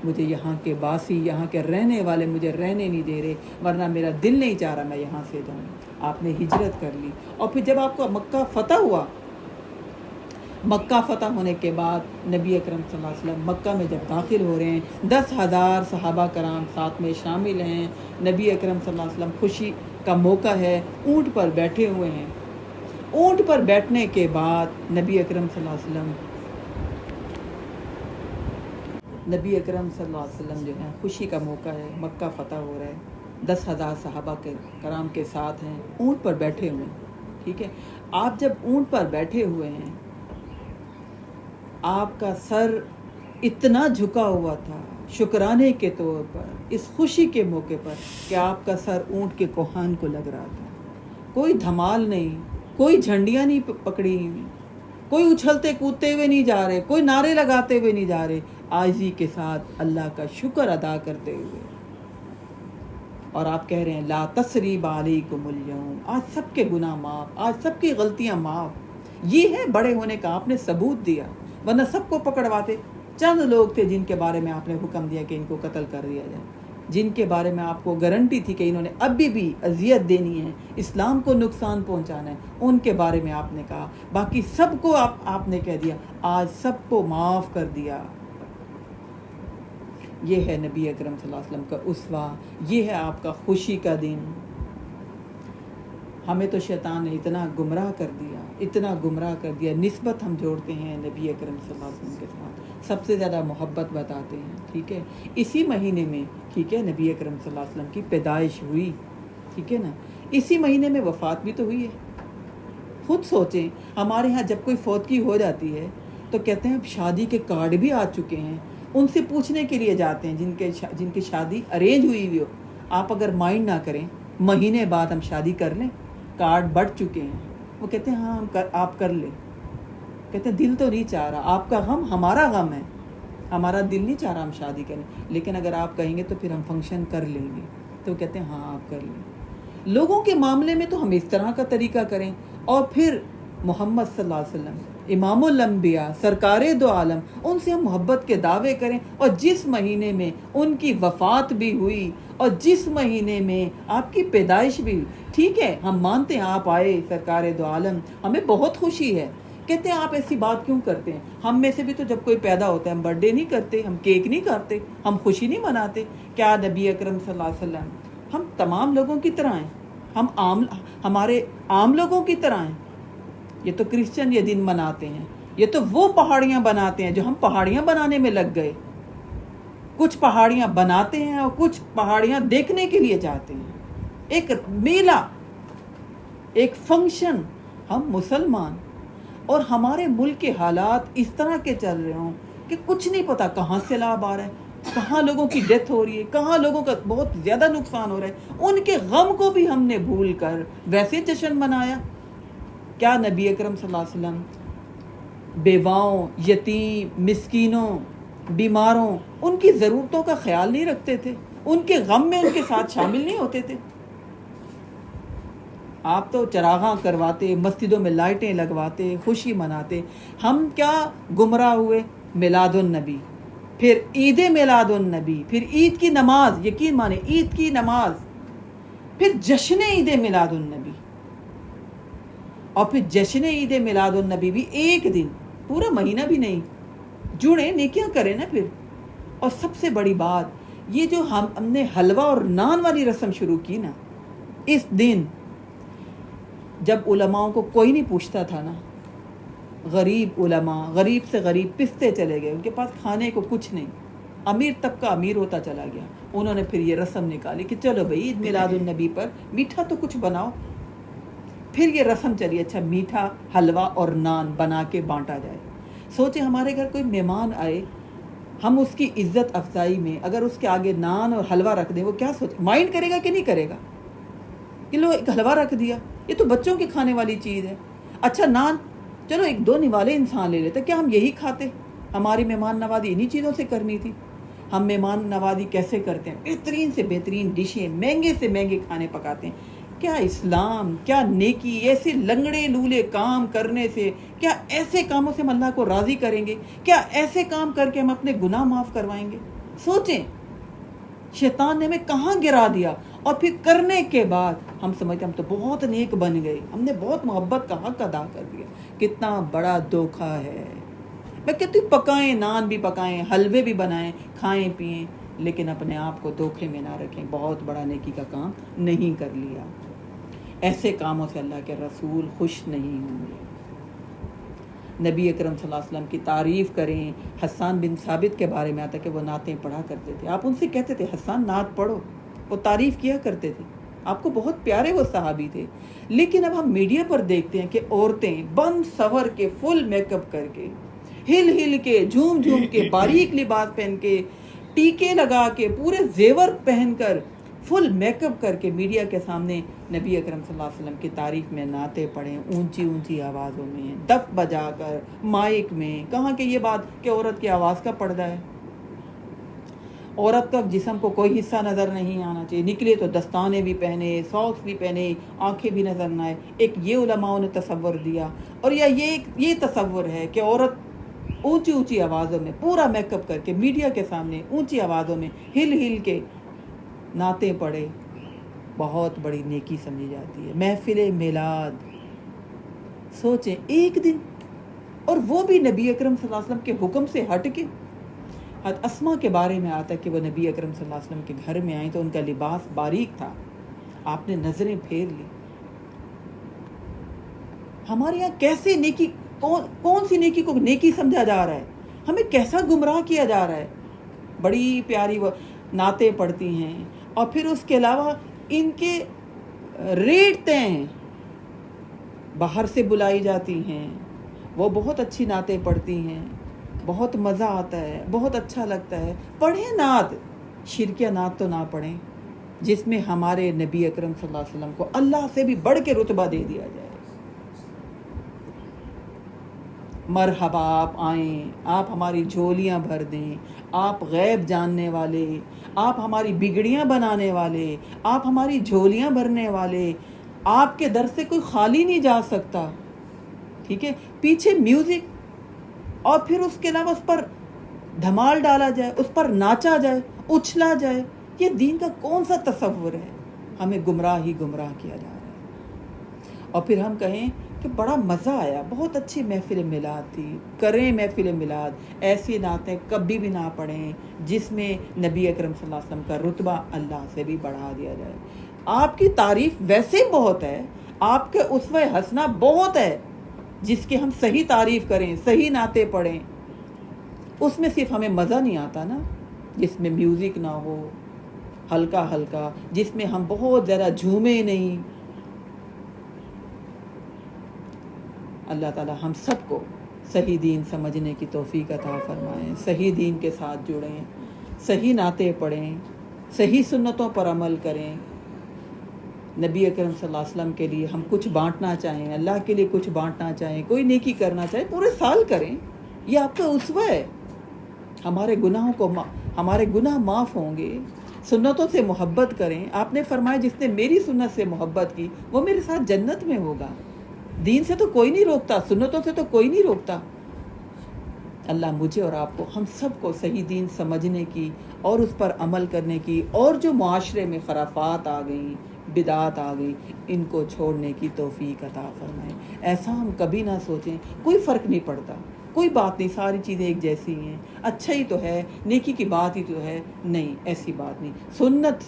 مجھے یہاں کے باسی، یہاں کے رہنے والے مجھے رہنے نہیں دے رہے، ورنہ میرا دل نہیں چاہ رہا میں یہاں سے جاؤں. آپ نے ہجرت کر لی. اور پھر جب آپ کو مکہ فتح ہوا، مکہ فتح ہونے کے بعد نبی اکرم صلی اللہ علیہ وسلم مکہ میں جب داخل ہو رہے ہیں، 10,000 صحابہ کرام ساتھ میں شامل ہیں. نبی اکرم صلی اللہ علیہ وسلم خوشی کا موقع ہے، اونٹ پر بیٹھے ہوئے ہیں. اونٹ پر بیٹھنے کے بعد نبی اکرم صلی اللہ علیہ وسلم جو ہے خوشی کا موقع ہے، مکہ فتح ہو رہا ہے، 10,000 صحابہ کے کرام کے ساتھ ہیں، اونٹ پر بیٹھے ہوئے ہیں. ٹھیک ہے. آپ جب اونٹ پر بیٹھے ہوئے ہیں، آپ کا سر اتنا جھکا ہوا تھا شکرانے کے طور پر اس خوشی کے موقع پر کہ آپ کا سر اونٹ کے کوہان کو لگ رہا تھا. کوئی دھمال نہیں, کوئی جھنڈیاں نہیں پکڑی ہوئی, کوئی اچھلتے کودتے ہوئے نہیں جا رہے, کوئی نعرے لگاتے ہوئے نہیں جا رہے, عاجزی کے ساتھ اللہ کا شکر ادا کرتے ہوئے. اور آپ کہہ رہے ہیں لا تثریب علیکم اليوم, آج سب کے گناہ معاف, آج سب کی غلطیاں معاف. یہ ہے بڑے ہونے کا, آپ نے ثبوت دیا, ورنہ سب کو پکڑواتے. چند لوگ تھے جن کے بارے میں آپ نے حکم دیا کہ ان کو قتل کر دیا جائے, جن کے بارے میں آپ کو گارنٹی تھی کہ انہوں نے ابھی بھی اذیت دینی ہے, اسلام کو نقصان پہنچانا ہے, ان کے بارے میں آپ نے کہا. باقی سب کو آپ نے کہہ دیا, آج سب کو معاف کر دیا. یہ ہے نبی اکرم صلی اللہ علیہ وسلم کا اسوہ, یہ ہے آپ کا خوشی کا دن. ہمیں تو شیطان نے اتنا گمراہ کر دیا, اتنا گمراہ کر دیا. نسبت ہم جوڑتے ہیں نبی اکرم صلی اللہ علیہ وسلم کے ساتھ, سب سے زیادہ محبت بتاتے ہیں, ٹھیک ہے. اسی مہینے میں, ٹھیک ہے, نبی اکرم صلی اللہ علیہ وسلم کی پیدائش ہوئی, ٹھیک ہے نا. اسی مہینے میں وفات بھی تو ہوئی ہے. خود سوچیں, ہمارے ہاں جب کوئی فوتگی ہو جاتی ہے تو کہتے ہیں اب شادی کے کارڈ بھی آ چکے ہیں, ان سے پوچھنے کے لیے جاتے ہیں جن کی شادی ارینج ہوئی ہوئی ہو. آپ اگر مائنڈ نہ کریں, مہینے بعد ہم شادی کر لیں, کارڈ بڑھ چکے ہیں. وہ کہتے ہیں ہاں آپ کر لیں. کہتے ہیں دل تو نہیں چاہ رہا, آپ کا غم ہمارا غم ہے, ہمارا دل نہیں چاہ رہا ہم شادی کریں, لیکن اگر آپ کہیں گے تو پھر ہم فنکشن کر لیں گے. تو کہتے ہیں ہاں آپ کر لیں. لوگوں کے معاملے میں تو ہم اس طرح کا طریقہ کریں, اور پھر محمد صلی اللہ علیہ وسلم امام الانبیاء سرکار دو عالم, ان سے ہم محبت کے دعوے کریں. اور جس مہینے میں ان کی وفات بھی ہوئی اور جس مہینے میں آپ کی پیدائش بھی ہوئی, ٹھیک ہے, ہم مانتے ہیں آپ آئے سرکار دو عالم, ہمیں بہت خوشی ہے. کہتے ہیں آپ ایسی بات کیوں کرتے ہیں, ہم میں سے بھی تو جب کوئی پیدا ہوتا ہے ہم برتھ ڈے نہیں کرتے, ہم کیک نہیں کاٹتے, ہم خوشی نہیں مناتے. کیا نبی اکرم صلی اللہ علیہ وسلم ہم تمام لوگوں کی طرح ہیں, ہم ہمارے عام لوگوں کی طرح ہیں. یہ تو کرسچن یہ دن مناتے ہیں, یہ تو وہ پہاڑیاں بناتے ہیں جو ہم پہاڑیاں بنانے میں لگ گئے. کچھ پہاڑیاں بناتے ہیں اور کچھ پہاڑیاں دیکھنے کے لیے جاتے ہیں. ایک میلہ, ایک فنکشن. ہم مسلمان, اور ہمارے ملک کے حالات اس طرح کے چل رہے ہوں کہ کچھ نہیں پتا کہاں سیلاب آ رہا ہے, کہاں لوگوں کی ڈیتھ ہو رہی ہے, کہاں لوگوں کا بہت زیادہ نقصان ہو رہا ہے. ان کے غم کو بھی ہم نے بھول کر ویسے جشن منایا. کیا نبی اکرم صلی اللہ علیہ وسلم بیواؤں, یتیم, مسکینوں, بیماروں, ان کی ضرورتوں کا خیال نہیں رکھتے تھے, ان کے غم میں ان کے ساتھ شامل نہیں ہوتے تھے؟ آپ تو چراغاں کرواتے, مسجدوں میں لائٹیں لگواتے, خوشی مناتے. ہم کیا گمراہ ہوئے, میلاد النبی, پھر عید میلاد النبی, پھر عید کی نماز, یقین مانے عید کی نماز, پھر جشن عید میلاد النبی, اور پھر جشن عید میلاد النبی بھی ایک دن, پورا مہینہ بھی نہیں. جڑے نیکیاں کریں نا پھر. اور سب سے بڑی بات, یہ جو ہم نے حلوہ اور نان والی رسم شروع کی نا, اس دن جب علماؤں کو کوئی نہیں پوچھتا تھا نا, غریب علماء غریب سے غریب پستے چلے گئے, ان کے پاس کھانے کو کچھ نہیں, امیر طبقہ امیر ہوتا چلا گیا. انہوں نے پھر یہ رسم نکالی کہ چلو بھئی عید میلاد النبی پر میٹھا تو کچھ بناؤ. پھر یہ رسم چلی, اچھا میٹھا حلوہ اور نان بنا کے بانٹا جائے. سوچیں ہمارے گھر کوئی مہمان آئے, ہم اس کی عزت افزائی میں اگر اس کے آگے نان اور حلوہ رکھ دیں, وہ کیا سوچے, مائنڈ کرے گا کہ نہیں کرے گا کہ لو ایک حلوہ رکھ دیا, یہ تو بچوں کی کھانے والی چیز ہے. اچھا نان, چلو ایک دو نوالے انسان لے لیتے, کیا ہم یہی کھاتے؟ ہماری مہمان نوازی انہی چیزوں سے کرنی تھی. ہم مہمان نوازی کیسے کرتے ہیں, بہترین سے بہترین ڈشیں, مہنگے سے مہنگے کھانے پکاتے ہیں. کیا اسلام, کیا نیکی, ایسے لنگڑے لولے کام کرنے سے, کیا ایسے کاموں سے ہم اللہ کو راضی کریں گے؟ کیا ایسے کام کر کے ہم اپنے گناہ معاف کروائیں گے؟ سوچیں, شیطان نے ہمیں کہاں گرا دیا, اور پھر کرنے کے بعد ہم سمجھتے ہم تو بہت نیک بن گئے, ہم نے بہت محبت کا حق ادا کر دیا. کتنا بڑا دھوکہ ہے. میں کہتی ہوں پکائیں, نان بھی پکائیں, حلوے بھی بنائیں, کھائیں پیئیں, لیکن اپنے آپ کو دھوکے میں نہ رکھیں. بہت بڑا نیکی کا کام نہیں کر لیا. ایسے کاموں سے اللہ کے رسول خوش نہیں ہوں گے. نبی اکرم صلی اللہ علیہ وسلم کی تعریف کریں. حسان بن ثابت کے بارے میں آتا کہ وہ نعتیں پڑھا کرتے تھے. آپ ان سے کہتے تھے حسان نعت پڑھو, وہ تعریف کیا کرتے تھے. آپ کو بہت پیارے وہ صحابی تھے. لیکن اب ہم میڈیا پر دیکھتے ہیں کہ عورتیں بن سور کے فل میک اپ کر کے, ہل ہل کے، جھوم جھوم کے، باریک لباس پہن کے، ٹیکے لگا کے، پورے زیور پہن کر، فل میک اپ کر کے میڈیا کے سامنے نبی اکرم صلی اللہ علیہ وسلم کی تعریف میں نعتیں پڑھیں، اونچی اونچی آوازوں میں، دف بجا کر، مائک میں. کہاں کہ یہ بات کہ عورت کی آواز کا پردہ ہے. عورت کا جسم کو کوئی حصہ نظر نہیں آنا چاہیے، نکلے تو دستانے بھی پہنے، ساکس بھی پہنے، آنکھیں بھی نظر نہ آئے. ایک یہ علماء نے تصور دیا. اور یا یہ تصور ہے کہ عورت اونچی اونچی آوازوں میں پورا میک اپ کر کے میڈیا کے سامنے اونچی آوازوں میں ہل ہل کے نعتیں پڑھے، بہت بڑی نیکی سمجھی جاتی ہے. محفل میلاد، سوچیں ایک دن، اور وہ بھی نبی اکرم صلی اللہ علیہ وسلم کے حکم سے ہٹ کے. حضرت اسما کے بارے میں آتا ہے کہ وہ نبی اکرم صلی اللہ علیہ وسلم کے گھر میں آئیں تو ان کا لباس باریک تھا، آپ نے نظریں پھیر لی. ہمارے یہاں کیسے نیکی، کون سی نیکی کو نیکی سمجھا جا رہا ہے، ہمیں کیسا گمراہ کیا جا رہا ہے. بڑی پیاری وہ نعتیں پڑھتی ہیں، اور پھر اس کے علاوہ ان کے ریٹ ہیں، باہر سے بلائی جاتی ہیں، وہ بہت اچھی نعتیں پڑھتی ہیں، بہت مزہ آتا ہے، بہت اچھا لگتا ہے. پڑھیں نعت، شرکیہ نعت تو نہ پڑھیں جس میں ہمارے نبی اکرم صلی اللہ علیہ وسلم کو اللہ سے بھی بڑھ کے رتبہ دے دیا جائے. مرحبا، آپ آئیں، آپ ہماری جھولیاں بھر دیں، آپ غیب جاننے والے، آپ ہماری بگڑیاں بنانے والے، آپ ہماری جھولیاں بھرنے والے، آپ کے در سے کوئی خالی نہیں جا سکتا. ٹھیک ہے، پیچھے میوزک، اور پھر اس کے علاوہ اس پر دھمال ڈالا جائے، اس پر ناچا جائے، اچھلا جائے. یہ دین کا کون سا تصور ہے؟ ہمیں گمراہ ہی گمراہ کیا جا رہا ہے. اور پھر ہم کہیں کہ بڑا مزہ آیا، بہت اچھی محفل میلاد تھی. کریں محفل میلاد، ایسی نعتیں کبھی بھی نہ پڑھیں جس میں نبی اکرم صلی اللہ علیہ وسلم کا رتبہ اللہ سے بھی بڑھا دیا جائے. آپ کی تعریف ویسے بہت ہے، آپ کے اسوہ حسنہ بہت ہے جس کی ہم صحیح تعریف کریں، صحیح نعتیں پڑھیں. اس میں صرف ہمیں مزہ نہیں آتا نا، جس میں میوزک نہ ہو، ہلکا ہلکا، جس میں ہم بہت زیادہ جھومے نہیں. اللہ تعالی ہم سب کو صحیح دین سمجھنے کی توفیق عطا فرمائیں، صحیح دین کے ساتھ جڑیں، صحیح نعتیں پڑھیں، صحیح سنتوں پر عمل کریں. نبی اکرم صلی اللہ علیہ وسلم کے لیے ہم کچھ بانٹنا چاہیں، اللہ کے لیے کچھ بانٹنا چاہیں، کوئی نیکی کرنا چاہیں، پورے سال کریں. یہ آپ کا اسوہ ہے. ہمارے گناہ معاف ہوں گے. سنتوں سے محبت کریں. آپ نے فرمایا جس نے میری سنت سے محبت کی وہ میرے ساتھ جنت میں ہوگا. دین سے تو کوئی نہیں روکتا، سنتوں سے تو کوئی نہیں روکتا. اللہ مجھے اور آپ کو، ہم سب کو صحیح دین سمجھنے کی اور اس پر عمل کرنے کی، اور جو معاشرے میں خرافات آ گئیں، بدعات آ گئی، ان کو چھوڑنے کی توفیق عطا فرمائیں. ایسا ہم کبھی نہ سوچیں کوئی فرق نہیں پڑتا، کوئی بات نہیں، ساری چیزیں ایک جیسی ہیں، اچھا ہی تو ہے، نیکی کی بات ہی تو ہے. نہیں، ایسی بات نہیں.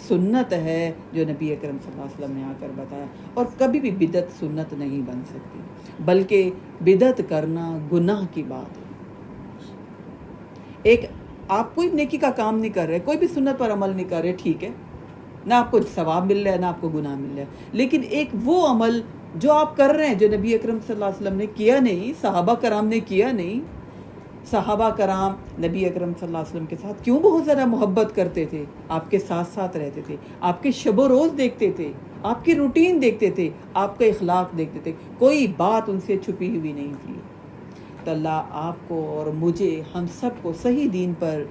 سنت ہے جو نبی اکرم صلی اللہ علیہ وسلم نے آ کر بتایا. اور کبھی بھی بدعت سنت نہیں بن سکتی، بلکہ بدعت کرنا گناہ کی بات ہے. ایک آپ کوئی نیکی کا کام نہیں کر رہے، کوئی بھی سنت پر عمل نہیں کر رہے، ٹھیک ہے، نہ آپ کو ثواب مل رہا ہے نہ آپ کو گناہ مل رہا ہے. لیکن ایک وہ عمل جو آپ کر رہے ہیں، جو نبی اکرم صلی اللہ علیہ وسلم نے کیا نہیں، صحابہ کرام نے کیا نہیں. صحابہ کرام نبی اکرم صلی اللہ علیہ وسلم کے ساتھ کیوں بہت زیادہ محبت کرتے تھے، آپ کے ساتھ ساتھ رہتے تھے، آپ کے شب و روز دیکھتے تھے، آپ کی روٹین دیکھتے تھے، آپ کا اخلاق دیکھتے تھے، کوئی بات ان سے چھپی ہوئی نہیں تھی. تو اللہ آپ کو اور مجھے، ہم سب کو صحیح دین پر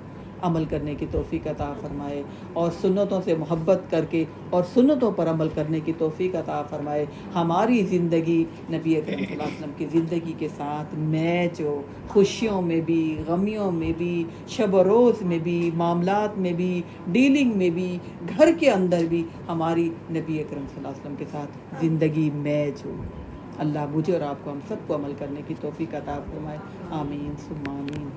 عمل کرنے کی توفیق عطا فرمائے، اور سنتوں سے محبت کر کے اور سنتوں پر عمل کرنے کی توفیق عطا فرمائے. ہماری زندگی نبی اکرم صلی اللہ علیہ وسلم کی زندگی کے ساتھ میچ ہو، خوشیوں میں بھی، غمیوں میں بھی، شب و روز میں بھی، معاملات میں بھی، ڈیلنگ میں بھی، گھر کے اندر بھی ہماری نبی اکرم صلی اللہ علیہ وسلم کے ساتھ زندگی میچ ہو. اللہ مجھے اور آپ کو، ہم سب کو عمل کرنے کی توفیق عطا فرمائے. آمین ثم آمین.